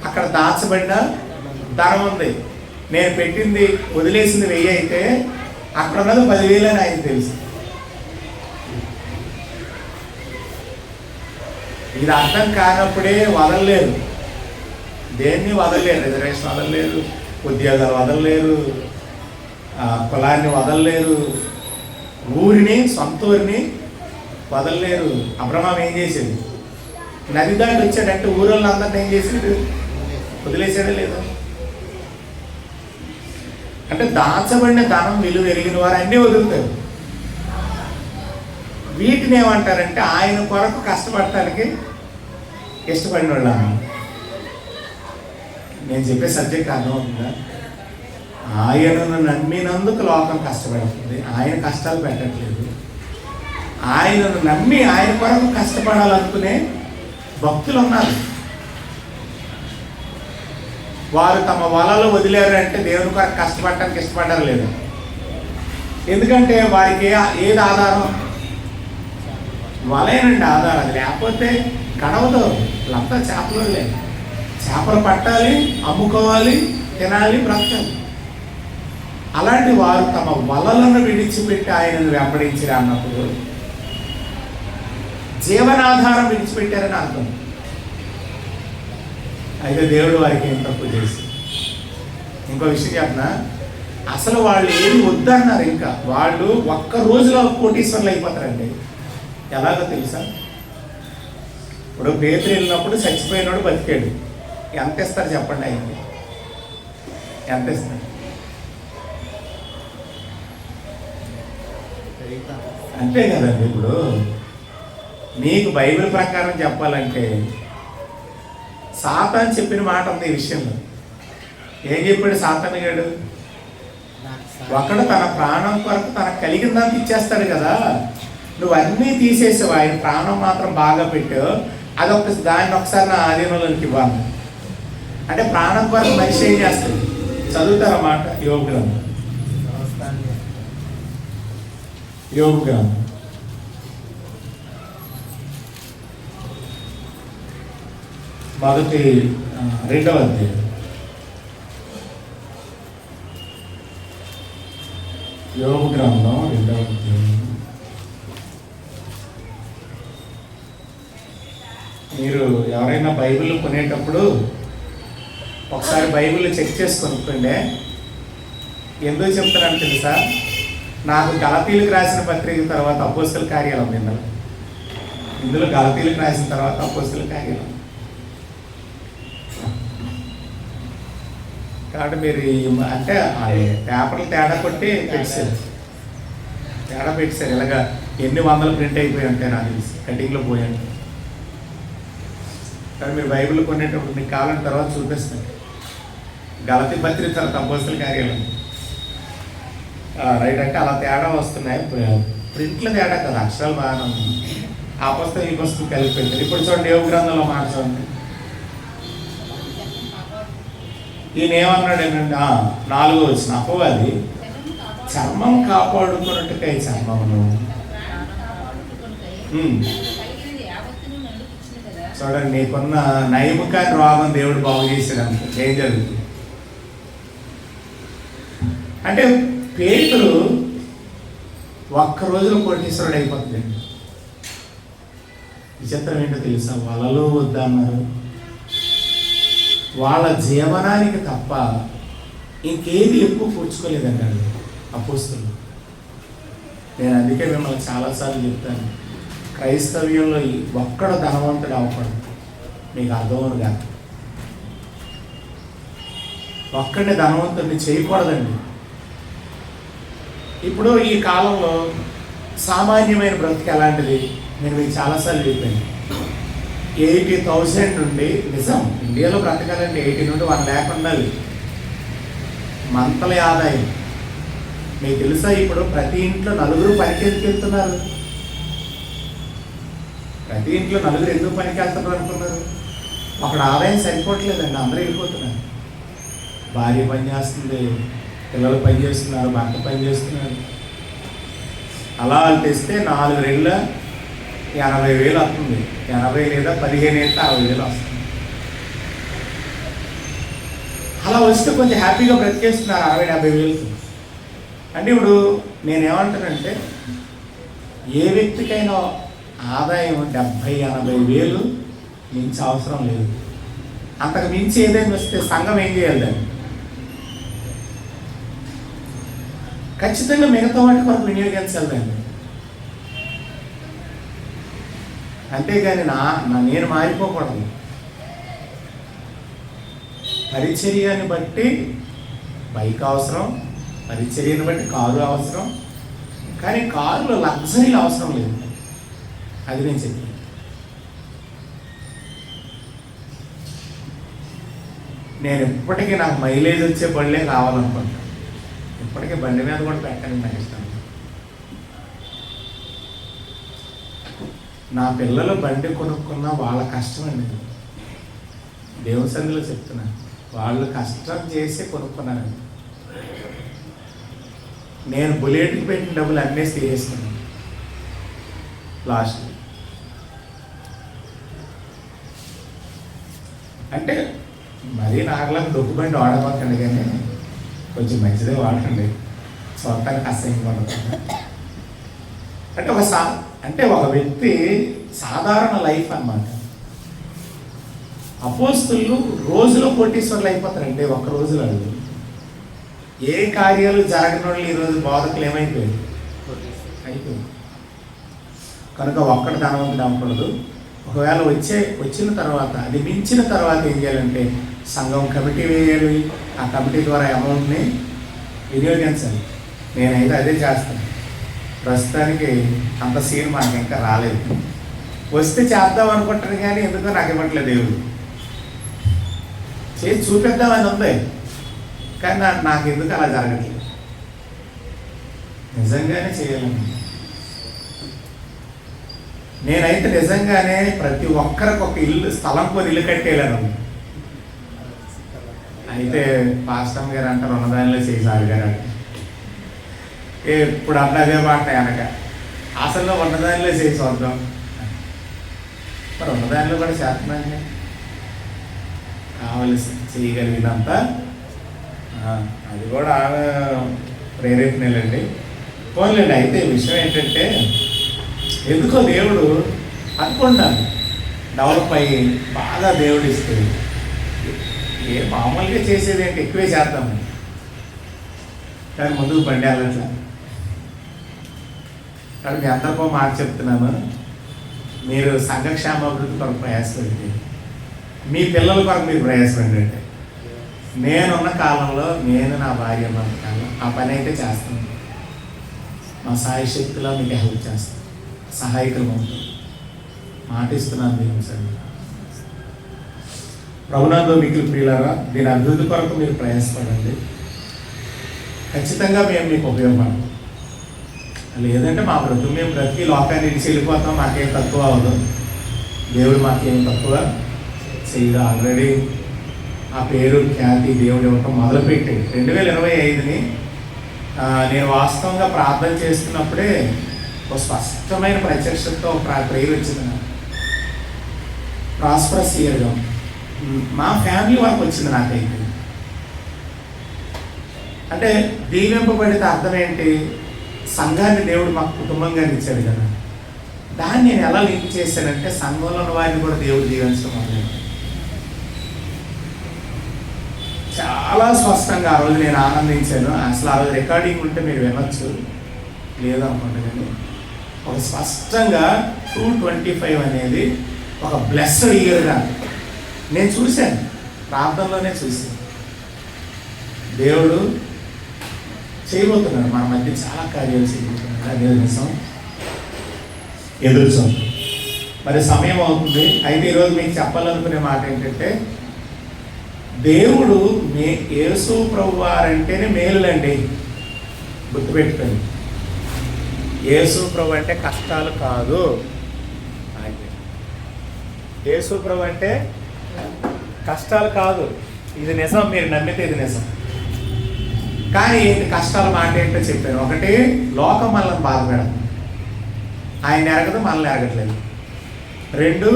అక్కడ దాచబడిన ధనం ఉంది. నేను పెట్టింది, వదిలేసింది 1000 అయితే అక్కడ ఉన్నది 10,000 అని ఆయనకు తెలుసు. ఇది అర్థం కానప్పుడే వదలలేరు, దేన్ని వదలలేరు. రిజర్వేషన్ వదలలేరు, ఉద్యోగాలు వదలలేరు, కులాన్ని వదలలేరు, ఊరిని, సొంత ఊరిని వదలలేరు. అబ్రహాం ఏం చేసేది? నది దాటి వచ్చాడంటే ఊరోళ్ళని అందరిని ఏం చేసాడు? వదిలేసాడే లేదా? అంటే దాచబడిన ధనం విలువ ఎరిగిన వారు అన్నీ వదులుతారు. వీటిని ఏమంటారంటే ఆయన కొరకు కష్టపడటానికి ఇష్టపడిన వాళ్ళు. నేను చెప్పే సబ్జెక్ట్ అర్థమవుతుందా? ఆయనను నమ్మినందుకు లోకం కష్టపడుతుంది, ఆయన కష్టాలు పెట్టట్లేదు. ఆయనను నమ్మి ఆయన కొరకు కష్టపడాలనుకునే భక్తులు ఉన్నారు. వారు తమ వలలు వదిలేరు అంటే దేవుని కొరకు కష్టపడటానికి ఇష్టపడ్డారు లేదు. ఎందుకంటే వారికి ఏది ఆధారం? వలేనండి ఆధారం. అది లేకపోతే గడవదు. వీళ్ళంతా చేపలు లేదు. చేపలు పట్టాలి, అమ్ముకోవాలి, తినాలి, బ్రతకాలి. అలాంటి వారు తమ వలలను విడిచిపెట్టి ఆయనను వెంబడించిరా అన్నప్పుడు జీవనాధారం విడిచిపెట్టారని అర్థం. అయితే దేవుడు వారికి ఏం తప్పు చేసి, ఇంకో విషయం చెప్పనా, అసలు వాళ్ళు ఏమి వద్దన్నారు. ఇంకా వాళ్ళు ఒక్క రోజులో కోటీశ్వర్లు అయిపోతారండి. ఎలాగో తెలుసా? ఇప్పుడు పేతురు వెళ్ళినప్పుడు చచ్చిపోయినోడు బతికాడు. ఎంత ఇస్తారు చెప్పండి? ఆయనకి ఎంత ఇస్తారు? అంతే కదండి. ఇప్పుడు నీకు బైబిల్ ప్రకారం చెప్పాలంటే సాతాను చెప్పిన మాట ఉంది ఈ విషయంలో. ఏం చెప్పాడు సాతాను గాడు? ఒకడు తన ప్రాణం కొరకు తనకు కలిగిందంత ఇచ్చేస్తాడు కదా. నువ్వు అన్నీ తీసేసావు, ఆయన ప్రాణం మాత్రం బాగా పెట్టావు. దాన్ని ఒకసారి నా ఆధీనంలోకి ఇవ్వాలి అంటే ప్రాణం కొరకు మనిషి ఏం చేస్తాడు? చదువుతారన్నమాట. యోబు గ్రంథం, యోబు గ్రంథం మొదటి 2వ అధ్యాయం. యోబు గ్రంథం 2వ అధ్యాయం. మీరు ఎవరైనా బైబిల్ కొనేటప్పుడు ఒకసారి బైబిల్ చెక్ చేసి కొనుక్కోండి. ఎందుకు చెప్తారని తెలుసా? నాకు గలతీలకు రాసిన పత్రిక తర్వాత అపోస్తల కార్యాలు ఉంది. ఇందులో గలతీలకు రాసిన తర్వాత అపోస్తల కార్యాలు. కాబట్టి మీరు అంటే పేపర్లు తేడా కొట్టి పెట్టారు, తేడా పెట్టారు. ఇలాగా ఎన్ని వందలు ప్రింట్ అయిపోయి ఉంటాయి నాకు తెలిసి, కటింగ్లో పోయాను. కానీ మీరు బైబిల్ కొనేటప్పుడు మీకు కావాలని తర్వాత చూపిస్తాను. గలతీ పత్రిక తర్వాత అపోస్తల కార్యాలు రైట్. అంటే అలా తేడా వస్తున్నాయి. ప్రింట్లు తేడా కదా, అక్షరాలు బాగానే ఉంది. ఆ పుస్తకం ఈ పుస్తకం కలిపి పెట్టారు. ఇప్పుడు చూడండి యోగ గ్రంథంలో మాట చూడండి. ఈయన ఏమన్నాడు ఏంటంటే 4వ వచనం, అపవాది చర్మం కాపాడుకున్నట్టుగా ఈ చర్మమును చూడండి, నీకున్న నైముఖాన్ని రోగం దేవుడు బాగు చేసాడు. అంటే ఏం జరుగుతుంది అంటే పేతురు ఒక్క రోజులో కోటీశ్వరుడు అయిపోతుందండి. విచిత్రం ఏంటో తెలుసా? వలలో వద్దన్నారు. వాళ్ళ జీవనానికి తప్ప ఇంకేది ఎక్కువ కూర్చుకోలేదన్నాడు అపోస్తలులు. నేను అందుకే మిమ్మల్ని చాలాసార్లు చెప్తాను, క్రైస్తవ్యంలో ఒక్కడు ధనవంతుడు అవ్వకూడదు. మీకు అర్థమవును కాదు, ఒక్కడిని ధనవంతుడిని చేయకూడదండి. ఇప్పుడు ఈ కాలంలో సామాన్యమైన బ్రతుకు ఎలాంటిది నేను మీకు చాలాసార్లు చెప్పాను. 80,000 నుండి, నిజం, ఇండియాలో బ్రతకాలంటే 80 నుండి 1 lakh ఉండాలి మంతల ఆదాయం. మీకు తెలుసా ఇప్పుడు ప్రతి ఇంట్లో నలుగురు పనికి ఎందుకు వెళ్తున్నారు? ప్రతి ఇంట్లో నలుగురు ఎందుకు పనికి వెళ్తున్నారు అనుకున్నారు? అక్కడ ఆదాయం సరిపోవట్లేదండి, అందరూ వెళ్ళిపోతున్నారు. భార్య పని చేస్తుంది, పిల్లలు పని చేస్తున్నారు, భర్త పని చేస్తున్నారు. అలా తెస్తే 4 నెలల 80,000 వస్తుంది. 80 లేదా 15 అయితే 60,000 వస్తుంది. అలా వస్తే కొంచెం హ్యాపీగా బ్రతికేస్తున్నారు 60,000-70,000. అంటే ఇప్పుడు నేనేమంటానంటే, ఏ వ్యక్తికైనా ఆదాయం 70,000-80,000 మించి అవసరం లేదు. అంతకు మించి ఏదైనా వస్తే సంఘం ఏం చేయాలి? దాన్ని ఖచ్చితంగా మిగతా వాటి కొరకు వినియోగించాలండి. అంతేగాని నేను మారిపోకూడదు. పరిచర్యని బట్టి బైక్ అవసరం, పరిచర్యని బట్టి కారు అవసరం, కానీ కారులో లగ్జరీలు అవసరం లేదు. అది నేను చెప్పాను. నేను ఎప్పటికీ నాకు మైలేజ్ వచ్చే బళ్ళే కావాలనుకుంటాను. ఇప్పటికీ బండి మీద కూడా పెట్టాలని నాకు ఇష్టం. నా పిల్లలు బండి కొనుక్కున్న వాళ్ళ కష్టం అండి. దేవుని సన్నిధిలో చెప్తున్నాను, వాళ్ళు కష్టం చేసి కొనుక్కున్నాను. నేను బుల్లెట్కి పెట్టిన డబ్బులు అమ్మేసి తీసేసుకున్నాను లాస్ట్. అంటే మరీ నాకులాగా దొక్కు బండి వాడబోకండి, కానీ కొంచెం మంచిదే వాడండి, సొంతానికి అసహ్యంగా ఉండదు. అంటే ఒక వ్యక్తి సాధారణ లైఫ్ అన్నమాట. అపోస్తులు రోజులో కోటీశ్వర్లు అయిపోతారండి, ఒక్క రోజులో. ఏ కార్యాలు జరగని వాళ్ళు ఈరోజు బోధకులు ఏమైపోయారు? అయిపోయింది. కనుక ఒక్కటి ధనవంతుడు అవ్వకూడదు. ఒకవేళ వచ్చిన తర్వాత, అది మించిన తర్వాత ఏం చేయాలంటే సంఘం కమిటీ వేయాలి. ఆ కమిటీ ద్వారా అమౌంట్ని వినియోగించాలి. నేనైతే అదే చేస్తాను. ప్రస్తుతానికి అంత సీన్ మనకి ఇంకా రాలేదు. వస్తే చేద్దాం అనుకుంటాను, కానీ ఎందుకో నాకు ఇవ్వట్లేదు దేవుడు. చేసి చూపిద్దామని ఉంది, కానీ నాకు ఎందుకు అలా జరగట్లేదు. నిజంగానే చేయాలని నేనైతే నిజంగానే ప్రతి ఒక్కరికి ఒక స్థలం కొని ఇల్లు కట్టేయాలను. అయితే పాస్టమ్ గారు అంటారు, ఉన్నదానిలో చేసారు గారు ఇప్పుడు అదే మాట వెనక అసలు ఉన్నదానిలో చేసి వద్దాం. మరి ఉన్నదానిలో కూడా చేస్తున్నాండి, కావలసి చేయగలిగినంత. అది కూడా ఆమె ప్రేరేపణలండి. పోన్లేండి. అయితే విషయం ఏంటంటే, ఎందుకో దేవుడు అనుకున్నాను డెవలప్ అయ్యి బాగా దేవుడు ఇస్తే మామూలుగా చేసేది ఏంటి, ఎక్కువే చేద్దామని. కానీ ముందుకు బండి వెళ్ళట్లా. కాబట్టి మీ అందరికో మాట చెప్తున్నాను, మీరు సంఘక్షేమాభివృద్ధి కొరకు ప్రయాసపడి, మీ పిల్లల కొరకు మీరు ప్రయాసపడి. అంటే నేనున్న కాలంలో, నేను నా భార్య ఉన్న కాలంలో ఆ పని అయితే చేస్తాను. మా సాయి శక్తిలో మీకు హెల్ప్ చేస్తాను, సహాయకులు ఉంటుంది. మాట ఇస్తున్నాను దేవుని సన్నిధిలో. ప్రభునందు మిక్కిలి ప్రియులారా, దీని అభివృద్ధి కొరకు మీరు ప్రయాసపడండి. ఖచ్చితంగా మేము మీకు ఉపయోగపడతాం. లేదంటే మా బ్రతుకు మేము బ్రతికి లోకాన్ని ఇడిచి వెళ్ళిపోతాం. మాకేం తక్కువ అవ్వదు, దేవుడు మాకేం తక్కువ చేయదు. ఆల్రెడీ ఆ పేరు ఖ్యాతి దేవుడు ఇవ్వటం మొదలుపెట్టాడు. 2025ని నేను వాస్తవంగా ప్రార్థన చేస్తున్నప్పుడే ఒక స్పష్టమైన ప్రత్యక్షతతో ప్రేయర్ వచ్చింది. ప్రాస్పరస్ ఇయర్గా మా ఫ్యామిలీ వరకు వచ్చింది నాకైతే. అంటే దీవింపబడితే అర్థం ఏంటి? సంఘాన్ని దేవుడు మాకు కుటుంబంగా ఇచ్చాడు కదా. దాన్ని నేను ఎలా లింక్ చేశానంటే, సంఘంలో ఉన్న వారిని కూడా దేవుడు దీవించడం మొదలైంది. చాలా స్పష్టంగా ఆ రోజు నేను ఆనందించాను. అసలు ఆ రోజు రికార్డింగ్ ఉంటే మీరు వినొచ్చు, లేదనుకుంటా. కానీ ఒక స్పష్టంగా 2025 అనేది ఒక బ్లెస్డ్ ఇయర్గా నేను చూశాను, ప్రార్థనలోనే చూశాను. దేవుడు చేయబోతున్నాడు, మన మధ్య చాలా కార్యాలు చేయబోతున్నాడు. అదే నిజం. ఎదురు చూద్దాం. మరి సమయం అవుతుంది. అయితే ఈరోజు మీకు చెప్పాలనుకునే మాట ఏంటంటే, దేవుడు యేసు ప్రభు వారంటేనే మేలులండి. గుర్తుపెట్టుకోండి, యేసు ప్రభు అంటే కష్టాలు కాదు. యేసు ప్రభు అంటే కష్టాలు కాదు. ఇది నిజం, మీరు నమ్మితే ఇది నిజం. కానీ కష్టాల మాట ఏంటో చెప్పాను. ఒకటి, లోకం మనల్ని బాధపెడదు, ఆయన ఎరగదు, మనల్ని ఎరగట్లేదు. రెండు,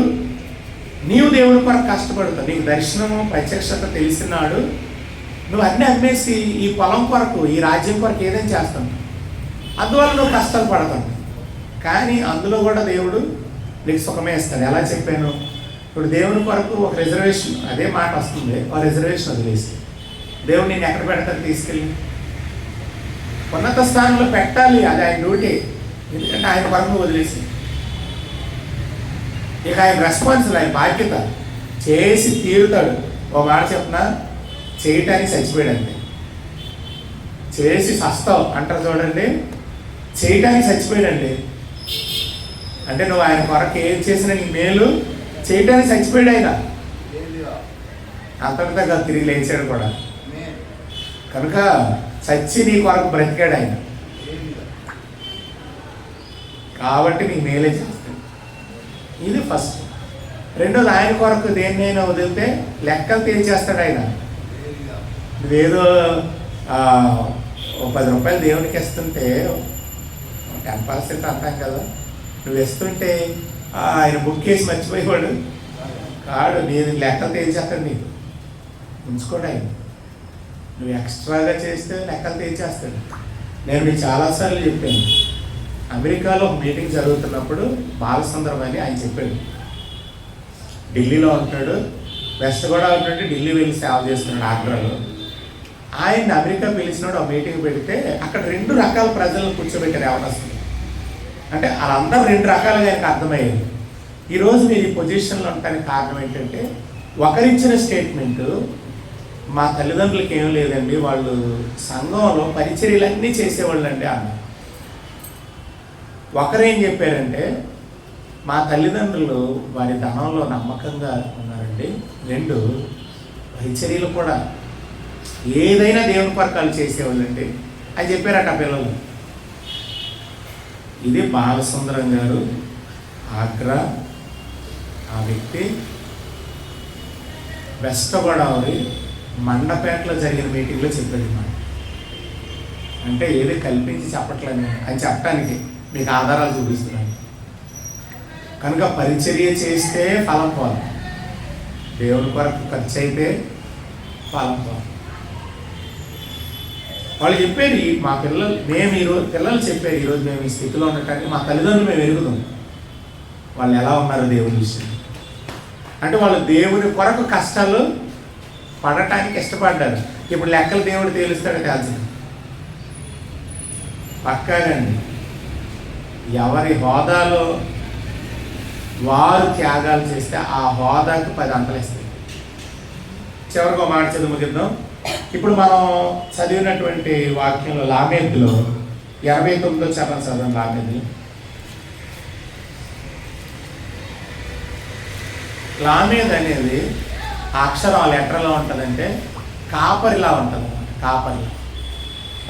నీవు దేవుడి కొరకు కష్టపడుతావు, నీకు దర్శనము ప్రత్యక్షత తెలిసినాడు, నువ్వు అన్నీ అమ్మేసి ఈ పొలం కొరకు, ఈ రాజ్యం కొరకు ఏదైనా చేస్తావు, అందువల్ల నువ్వు కష్టాలు పడతావు. కానీ అందులో కూడా దేవుడు నీకు సుఖమే ఇస్తాడు. ఎలా చెప్పాను, ఇప్పుడు దేవుని కొరకు ఒక రిజర్వేషన్, అదే మాట వస్తుంది, ఆ రిజర్వేషన్ వదిలేసి దేవుడు నేను ఎక్కడ పెడతాను, తీసుకెళ్ళి ఉన్నత స్థానంలో పెట్టాలి, అది ఆయన డ్యూటీ. ఎందుకంటే ఆయన కొరకు వదిలేసి, ఇక ఆయన రెస్పాన్సిబుల్, ఆయన బాధ్యత, చేసి తీరుతాడు. ఒక మాట చెప్పిన, చేయటానికి చచ్చిపోయాడు అంతే. చేసి సస్తావు అంటారు చూడండి, చేయటానికి చచ్చిపోయాడండి. అంటే నువ్వు ఆయన కొరకు ఏం చేసినా నీకు మేలు చేయటానికి చచ్చిపోయాడు ఆయన. అంతటితో తిరిగి లేచాడు కూడా. కనుక చచ్చి నీ కొరకు బ్రతికాడు ఆయన, కాబట్టి నీకు మేలే చేస్తాడు. ఇది ఫస్ట్. రెండోది, ఆయన కొరకు దేన్నైనా వదిలితే లెక్కలు తేల్చేస్తాడు ఆయన. నువ్వేదో 10 రూపాయలు దేవునికి ఇస్తుంటే 10% అంటాం కదా, నువ్వు ఇస్తుంటే ఆయన బుక్ చేసి మర్చిపోయేవాడు కాడు. నేను లెక్కలు తేల్చేస్తాడు, నీకు ఉంచుకోడు ఆయన. నువ్వు ఎక్స్ట్రాగా చేస్తే లెక్కలు తేల్చేస్తాడు. నేను మీకు చాలాసార్లు చెప్పాను, అమెరికాలో ఒక మీటింగ్ జరుగుతున్నప్పుడు బాలసుందరం అని ఆయన చెప్పాడు. ఢిల్లీలో ఉంటాడు, వెస్ట్ గోదావరి ఉంటుంటే ఢిల్లీ వెళ్ళి సేవ చేస్తున్నాడు ఆగ్రాలో. ఆయన్ని అమెరికా పిలిచినాడు, ఆ మీటింగ్ పెడితే అక్కడ 2 రకాల ప్రజలను కూర్చోబెట్టారు యవనస్తులు. అంటే వాళ్ళందరూ 2 రకాలుగా ఆయనకు అర్థమయ్యేది. ఈరోజు మీరు ఈ పొజిషన్లో ఉండడానికి కారణం ఏంటంటే, ఒకరిచ్చిన స్టేట్మెంటు, మా తల్లిదండ్రులకి ఏం లేదండి, వాళ్ళు సంఘంలో పరిచర్యలన్నీ చేసేవాళ్ళు అండి అన్న. ఒకరేం చెప్పారంటే, మా తల్లిదండ్రులు వారి ధనంలో నమ్మకంగా ఉన్నారండి. 2, పరిచర్యలు కూడా ఏదైనా దేవుని కొరకాలు చేసేవాళ్ళండి అని చెప్పారట పిల్లలు. ఇది బాలసుందరం గారు, ఆగ్రా, ఆ వ్యక్తి వెస్ట్ గోదావరి మండపేటలో జరిగిన మీటింగ్లో చెప్పాడు మాట. అంటే ఏది కల్పించి చెప్పట్లేదు అని చెప్పడానికి మీకు ఆధారాలు చూపిస్తున్నాను. కనుక పరిచర్య చేస్తే ఫలం పోదు, దేవుని కొరకు ఖర్చు అయితే ఫలం పోదు. వాళ్ళు చెప్పారు, మా పిల్లలు, మేము ఈరోజు పిల్లలు చెప్పారు, ఈరోజు మేము ఈ స్థితిలో ఉండటానికి మా తల్లిదండ్రులు మేము ఎరుగుదాం వాళ్ళు ఎలా ఉన్నారు దేవుని విషయం. అంటే వాళ్ళు దేవుని కొరకు కష్టాలు పడటానికి ఇష్టపడ్డారు. ఇప్పుడు లెక్కలు దేవుడు తేలుస్తాడు, తేల్చదు పక్కాగండి. ఎవరి హోదాలో వారు త్యాగాలు చేస్తే ఆ హోదాకి 10 అంతలు ఇస్తాయి. చివరికి మాట చదువు ముగిద్దాం. ఇప్పుడు మనం చదివినటువంటి వాక్యంలో లామేద్లో 89వ చదవం లామేద్లో. లామేద్ అనేది అక్షరం ఆ లెటర్లో ఉంటుందంటే కాపరిలా ఉంటుంది అన్నమాట. కాపరి.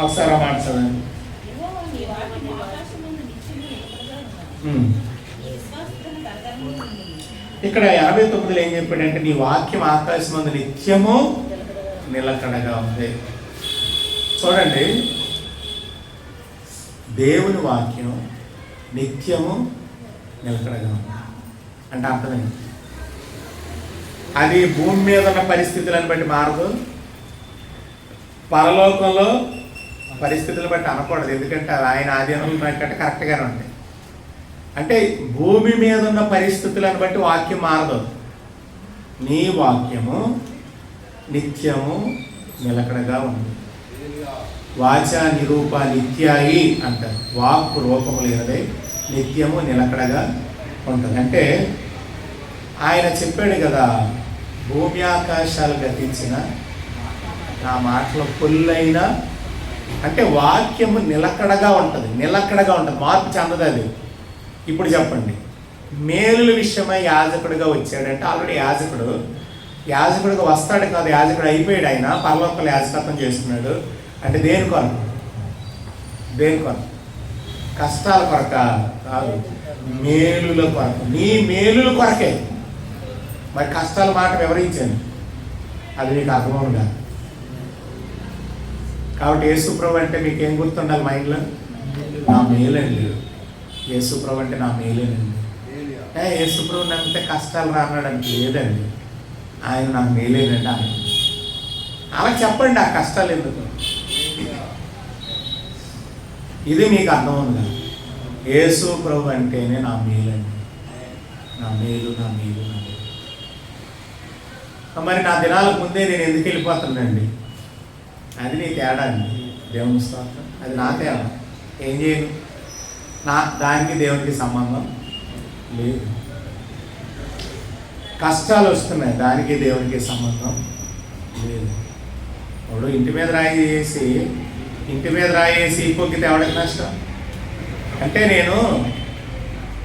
ఒకసారి మాట చదవండి. ఇక్కడ 89లో ఏం చెప్పాడంటే, నీ వాక్యం ఆకాశమందు నిత్యము నిలకడగా ఉంది. చూడండి, దేవుని వాక్యం నిత్యము నిలకడగా ఉంది అంటే అర్థమైంది. అది భూమి మీద ఉన్న పరిస్థితులను బట్టి మారదు, పరలోకంలో పరిస్థితులను బట్టి అనకూడదు. ఎందుకంటే ఆయన ఆధీనంలో కంటే కరెక్ట్గానే ఉంటాయి. అంటే భూమి మీద ఉన్న పరిస్థితులను బట్టి వాక్యం మారదు. నీ వాక్యము నిత్యము నిలకడగా ఉంది. వాచ నిరూప నిత్యాయి అంటారు. వాక్కు రూపము లేనిదే నిత్యము నిలకడగా ఉంటుంది. అంటే ఆయన చెప్పాడు కదా, భూమి ఆకాశాలు గతించిన నా మాటలో పొల్లైన, అంటే వాక్యము నిలకడగా ఉంటుంది. నిలకడగా ఉంటుంది, మార్పు చెందదు. అది ఇప్పుడు చెప్పండి, మేలుల విషయమై యాజకుడిగా వచ్చాడంటే ఆల్రెడీ యాజకుడిగా వస్తాడు కాదు, యాజకుడు అయిపోయాడు. ఆయన పరలోకల యాజకత్వం చేస్తున్నాడు అంటే దేని కొరకు? కష్టాల కొరక కాదు, మేలుల కొరకు. నీ మేలుల కొరకే. మరి కష్టాల మాట వివరించాను, అది మీకు అర్థమవుగా. కాబట్టి యేసుప్రభు అంటే మీకు ఏం గుర్తుండాలి మైండ్లో? నా మేలండి. యేసుప్రభు అంటే నా మేలేనండి. యేసుప్రభు నమ్మితే కష్టాలు రాన్నాడంటే లేదండి, ఆయన నాకు మేలేనండి ఆయన. అలా చెప్పండి, ఆ కష్టాలు ఎందుకు? ఇది మీకు అర్థమవుగా. యేసుప్రభు అంటేనే నా మేలండి, నా మేలు. మరి నా దినాలకు ముందే నేను ఎందుకు వెళ్ళిపోతానండి? అది నీ తేడా అండి. దేవుని స్తోత్రం, అది నా తేడా. ఏం చేయను? దానికి దేవునికి సంబంధం లేదు. కష్టాలు వస్తున్నాయి, దానికి దేవునికి సంబంధం లేదు. ఇప్పుడు ఇంటి మీద రాయి వేసి ఇంకొకటి ఎవరికి నష్టం? అంటే నేను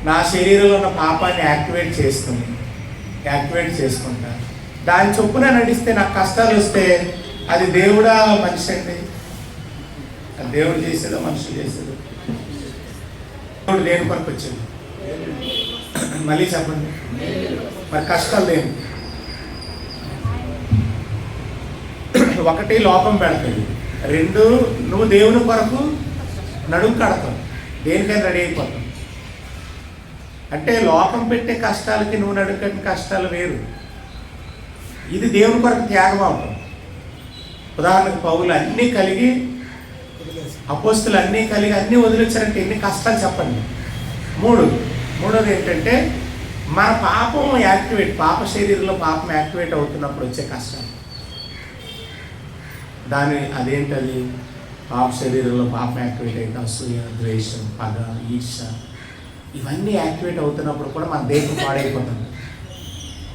నా శరీరంలో ఉన్న పాపాన్ని యాక్టివేట్ చేసుకుంటా. దాని చొప్పున నడిస్తే నాకు కష్టాలు వస్తే అది దేవుడా మనిషి అండి? అది దేవుడు చేసేదో మనుషులు చేసేదో? దేవుడు దేని కొరకు వచ్చేది? మళ్ళీ చెప్పండి. మరి కష్టాలు దేని? ఒకటి లోపం పెడతాడు, రెండు నువ్వు దేవుని కొరకు నడుము కడతావు, దేనికైనా రెడీ అయిపోతావు. అంటే లోపం పెట్టే కష్టాలకి నువ్వు నడుము కట్టిన కష్టాలు వేరు. ఇది దేవుని కొరకు త్యాగం అవుతాం. ఉదాహరణకు పౌలు అన్నీ కలిగి, అపోస్తులు అన్నీ కలిగి అన్నీ వదిలించారంటే ఎన్ని కష్టాలు చెప్పండి. మూడోది ఏంటంటే మన పాప శరీరంలో పాపం యాక్టివేట్ అవుతున్నప్పుడు వచ్చే కష్టాలు. అదేంటది? పాప శరీరంలో పాపం యాక్టివేట్ అయితే అసూయ, ద్వేషం, పగ, ఈర్ష ఇవన్నీ యాక్టివేట్ అవుతున్నప్పుడు కూడా మన దేహం పాడైపోతుంది.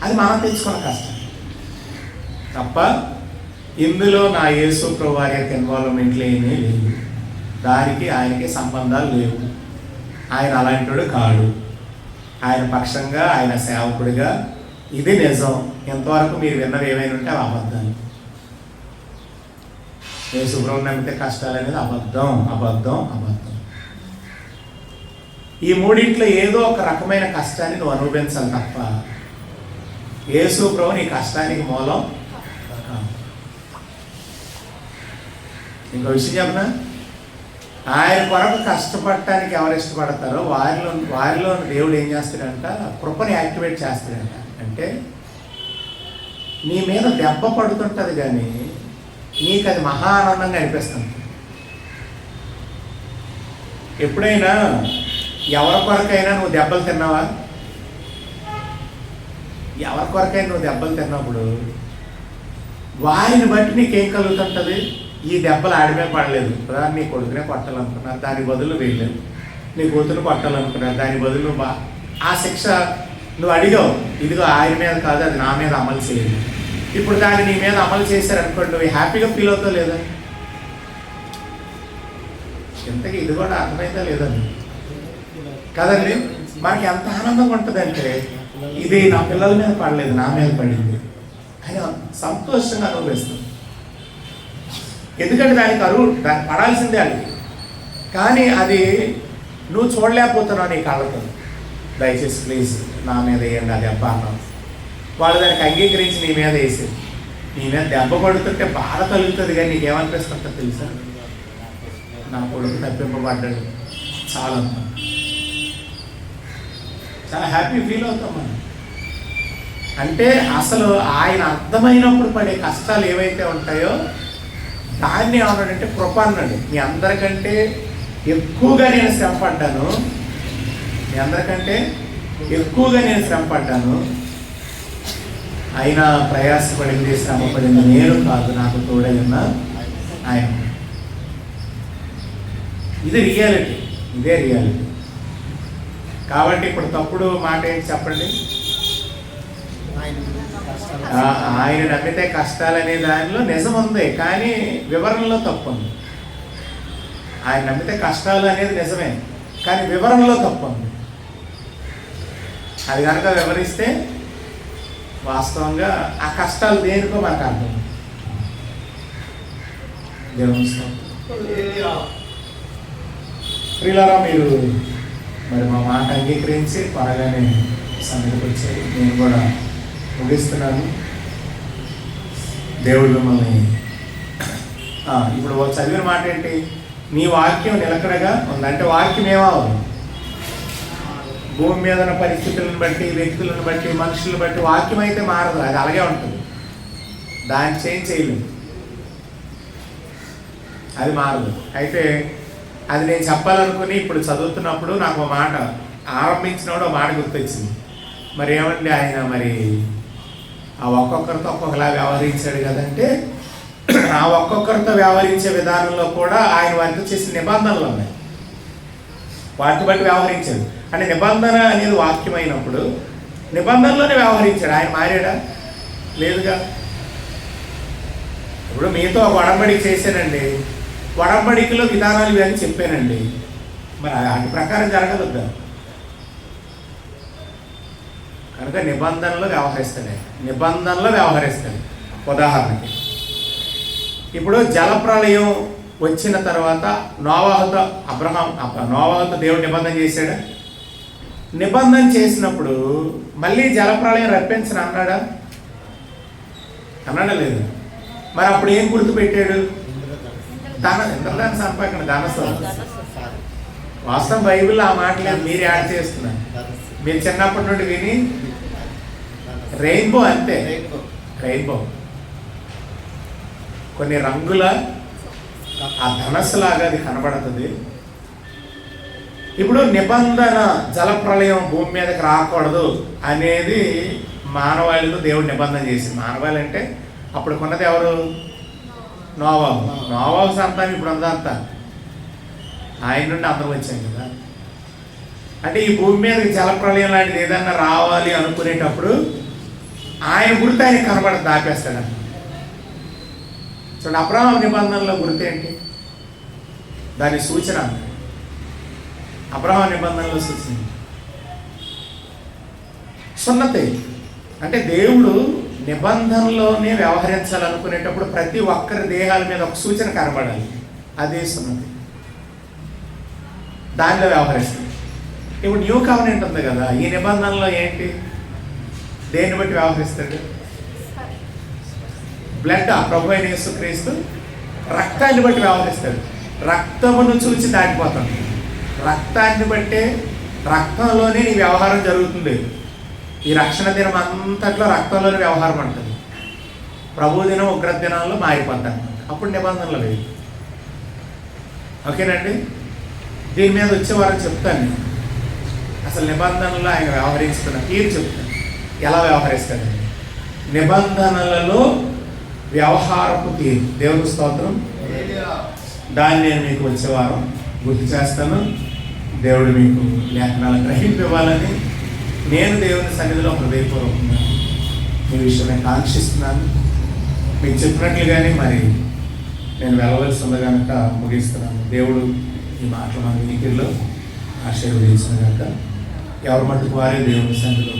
అది మనం తెచ్చుకున్న కష్టం తప్ప ఇందులో నా యేసుప్రభు వారి యొక్క ఇన్వాల్వ్మెంట్లు ఏమీ లేదు. దానికి ఆయనకి సంబంధాలు లేవు. ఆయన అలాంటివాడు కాడు. ఆయన పక్షంగా, ఆయన సేవకుడిగా ఇది నిజం. ఎంతవరకు మీరు విన్నవి ఏమైనా ఉంటే అవి అబద్ధాలు. యేసుప్రభుని నమ్మితే కష్టాలు అనేది అబద్ధం. ఈ మూడింట్లో ఏదో ఒక రకమైన కష్టాన్ని నువ్వు అనుభవించాలి తప్ప యేసుప్రభు నీ కష్టానికి మూలం. ఇంకో విషయం చెప్పనా, ఆయన కొరకు కష్టపడటానికి ఎవరు ఇష్టపడతారో వారిలో దేవుడు ఏం చేస్తాడంట? కృపని యాక్టివేట్ చేస్తాడంట. అంటే నీ మీద దెబ్బ పడుతుంటుంది కానీ నీకు అది మహా ఆనందంగా అనిపిస్తుంది. ఎప్పుడైనా ఎవరి కొరకైనా నువ్వు దెబ్బలు తిన్నావా? ఎవరి కొరకైనా నువ్వు దెబ్బలు తిన్నప్పుడు వారిని బట్టి నీకేం కలుగుతుంటుంది? ఈ దెబ్బలు ఆడిమే పడలేదు కదా, నీ కొడుకునే కొట్టాలనుకున్నారు, దాని బదులు వేయలేదు. నీ కూతురు కొట్టాలనుకున్నారు, దాని బదులు ఆ శిక్ష నువ్వు అడిగావు, ఇదిగో ఆయన మీద కాదు, అది నా మీద అమలు చేయలేదు. ఇప్పుడు దాన్ని నీ మీద అమలు చేశారనుకోండి, నువ్వు హ్యాపీగా ఫీల్ అవుతావు లేదా? ఇంతకీ ఇది కూడా అర్థమైందా లేదండి? కదండి, మనకి ఎంత ఆనందంగా ఉంటుందంటే ఇది నా పిల్లల మీద పడలేదు, నా మీద పడింది అని సంతోషంగా అనుభవిస్తాం. ఎందుకంటే దానికి పడాల్సిందే అది. కానీ అది నువ్వు చూడలేకపోతున్నావు నీ కళ్ళతో. దయచేసి ప్లీజ్ నా మీద వేయండి అది దెబ్బ అన్నావు. వాళ్ళు దానికి అంగీకరించి నీ మీద వేసేది. నీ మీద దెబ్బ పడుతుంటే బాధ కలుగుతుంది, కానీ నీకేమనిపిస్తుందో తెలుసా? నా కొడుకు తప్పింపబడ్డాడు చాలా హ్యాపీ ఫీల్ అవుతాం మనం. అంటే అసలు ఆయన అర్థమైనప్పుడు పడే కష్టాలు ఏవైతే ఉంటాయో దాన్ని ఏమన్నాడంటే కృప అన్నాడు. మీ అందరికంటే ఎక్కువగా నేను శ్రమ పడ్డాను, అయినా ప్రయాసపడింది, శ్రమపడింది నేను కాదు, నాకు తోడై ఉన్న ఆయన. ఇదే రియాలిటీ. కాబట్టి ఇప్పుడు తప్పుడు మాట ఏంటి చెప్పండి? ఆయన నమ్మితే కష్టాలనే దానిలో నిజం ఉంది, కానీ వివరణలో తప్పు ఉంది. ఆయన నమ్మితే కష్టాలు అనేది నిజమే, కానీ వివరణలో తప్పు ఉంది. అది కనుక వివరిస్తే వాస్తవంగా ఆ కష్టాలు దేనికో మనకు అర్థం. దేవుని స్తోత్రం. ప్రియులారా, మీరు మరి మా మాట అంగీకరించి త్వరగానే సన్నిధికి వచ్చారు. నేను కూడా ముగిస్తున్నాను. దేవుడు మిమ్మల్ని ఇప్పుడు చదివిన మాట ఏంటి? నీ వాక్యం నిలకడగా ఉందంటే వాక్యం ఏమవుతుంది? భూమి మీద ఉన్న పరిస్థితులను బట్టి, వ్యక్తులను బట్టి, మనుషులను బట్టి వాక్యం అయితే మారదు, అది అలాగే ఉంటుంది. దాన్ని చేంజ్ చేయలేదు, అది మారదు. అయితే అది నేను చెప్పాలనుకుని ఇప్పుడు చదువుతున్నప్పుడు నాకు ఒక మాట ఆరంభించినప్పుడు ఒక మాట గుర్తొచ్చింది. మరి ఏమండి ఆయన మరి ఆ ఒక్కొక్కరితో ఒక్కొక్కలా వ్యవహరించాడు కదంటే, ఆ ఒక్కొక్కరితో వ్యవహరించే విధానంలో కూడా ఆయన వారితో చేసిన నిబంధనలు ఉన్నాయి. వాటిని బట్టి వ్యవహరించాడు. అంటే నిబంధన అనేది వాక్యం అయినప్పుడు నిబంధనలోనే వ్యవహరించాడు. ఆయన మారాడా? లేదుగా. ఇప్పుడు మీతో ఒక ఒడంబడిక చేశానండి, ఒడంబడికలో విధానాలు ఇవన్నీ చెప్పానండి, మరి వాటి ప్రకారం జరగదు కదా. కనుక నిబంధనలో వ్యవహరిస్తాడు. ఉదాహరణకి ఇప్పుడు జలప్రళయం వచ్చిన తర్వాత నోవాహుతో దేవుడు నిబంధన చేశాడా? నిబంధన చేసినప్పుడు మళ్ళీ జలప్రళయం రప్పించను అన్నాడా లేదు? మరి అప్పుడు ఏం గుర్తుపెట్టాడు? ఇంద్రదాన సంపర్కణ, ధనస్సు. వాస్తవం బైబిల్లో ఆ మాట లేదు, మీరు యాడ్ చేస్తున్నారు. మీరు చిన్నప్పటి నుండి విని రెయిన్బో, అంతే. రెయిన్బో కొన్ని రంగుల ఆ ధనస్సులాగా అది కనబడుతుంది. ఇప్పుడు నిబంధన, జలప్రళయం భూమి మీదకి రాకూడదు అనేది మానవాళితో దేవుడు నిబంధన చేసింది. మానవాళి అంటే అప్పుడు కొన్నది ఎవరు? నోవాహు సంతానం. ఇప్పుడు అంతా ఆయన నుండి అందరం వచ్చాం కదా. అంటే ఈ భూమి మీదకి జలప్రళయం లాంటిది ఏదన్నా రావాలి అనుకునేటప్పుడు ఆయన గుర్తు ఆయన కనబడదు, దాపేస్తాడు. చూడండి, అబ్రహాము నిబంధనలో గుర్తు ఏంటి? దాని సూచన. అబ్రహాము నిబంధనలో సూచన సున్నతి. అంటే దేవుడు నిబంధనలోనే వ్యవహరించాలనుకునేటప్పుడు ప్రతి ఒక్కరి దేహాల మీద ఒక సూచన కనబడాలి, అదే సున్నతి. దానిలో వ్యవహరిస్తుంది. ఇప్పుడు న్యూ కవెనెంట్ ఉంది కదా, ఈ నిబంధనలో ఏంటి? దేన్ని బట్టి వ్యవహరిస్తాడు? బ్లడ్. ప్రభు అయిన యేసుక్రీస్తు రక్తాన్ని బట్టి వ్యవహరిస్తాడు. రక్తమును చూసి దాటిపోతాడు. రక్తాన్ని బట్టే, రక్తంలోనే నీ వ్యవహారం జరుగుతుంది. ఈ రక్షణ దినం అంతట్లో రక్తంలోనే వ్యవహారం ఉంటుంది. ప్రభు దినం, ఉగ్ర దినాల్లో మారిపోతాను. అప్పుడు నిబంధనలు లేవు. ఓకేనండి? దీని మీద వచ్చేవారు చెప్తాను. అసలు నిబంధనలు ఆయన వ్యవహరిస్తున్న తీరు చెప్తాను, ఎలా వ్యవహరిస్తాడండి. నిబంధనలలో వ్యవహారపు తీరు. దేవుని స్తోత్రం. దాన్ని నేను మీకు వచ్చేవారం గుర్తు చేస్తాను. దేవుడు మీకు లేఖనాలు గ్రహింపివ్వాలని నేను దేవుని సన్నిధిలో హృదయపూర్వకంగా ఈ విషయమే కాంక్షిస్తున్నాను. మీకు చెప్పినట్లుగానే మరి నేను వెళ్ళవలసి ఉంది కనుక ముగిస్తున్నాను. దేవుడు ఈ మాటలు మన వినికిడిలో ఆశీర్వదించిన కనుక ఎవరి మట్టుకు వారే దేవుని సన్నిధిలో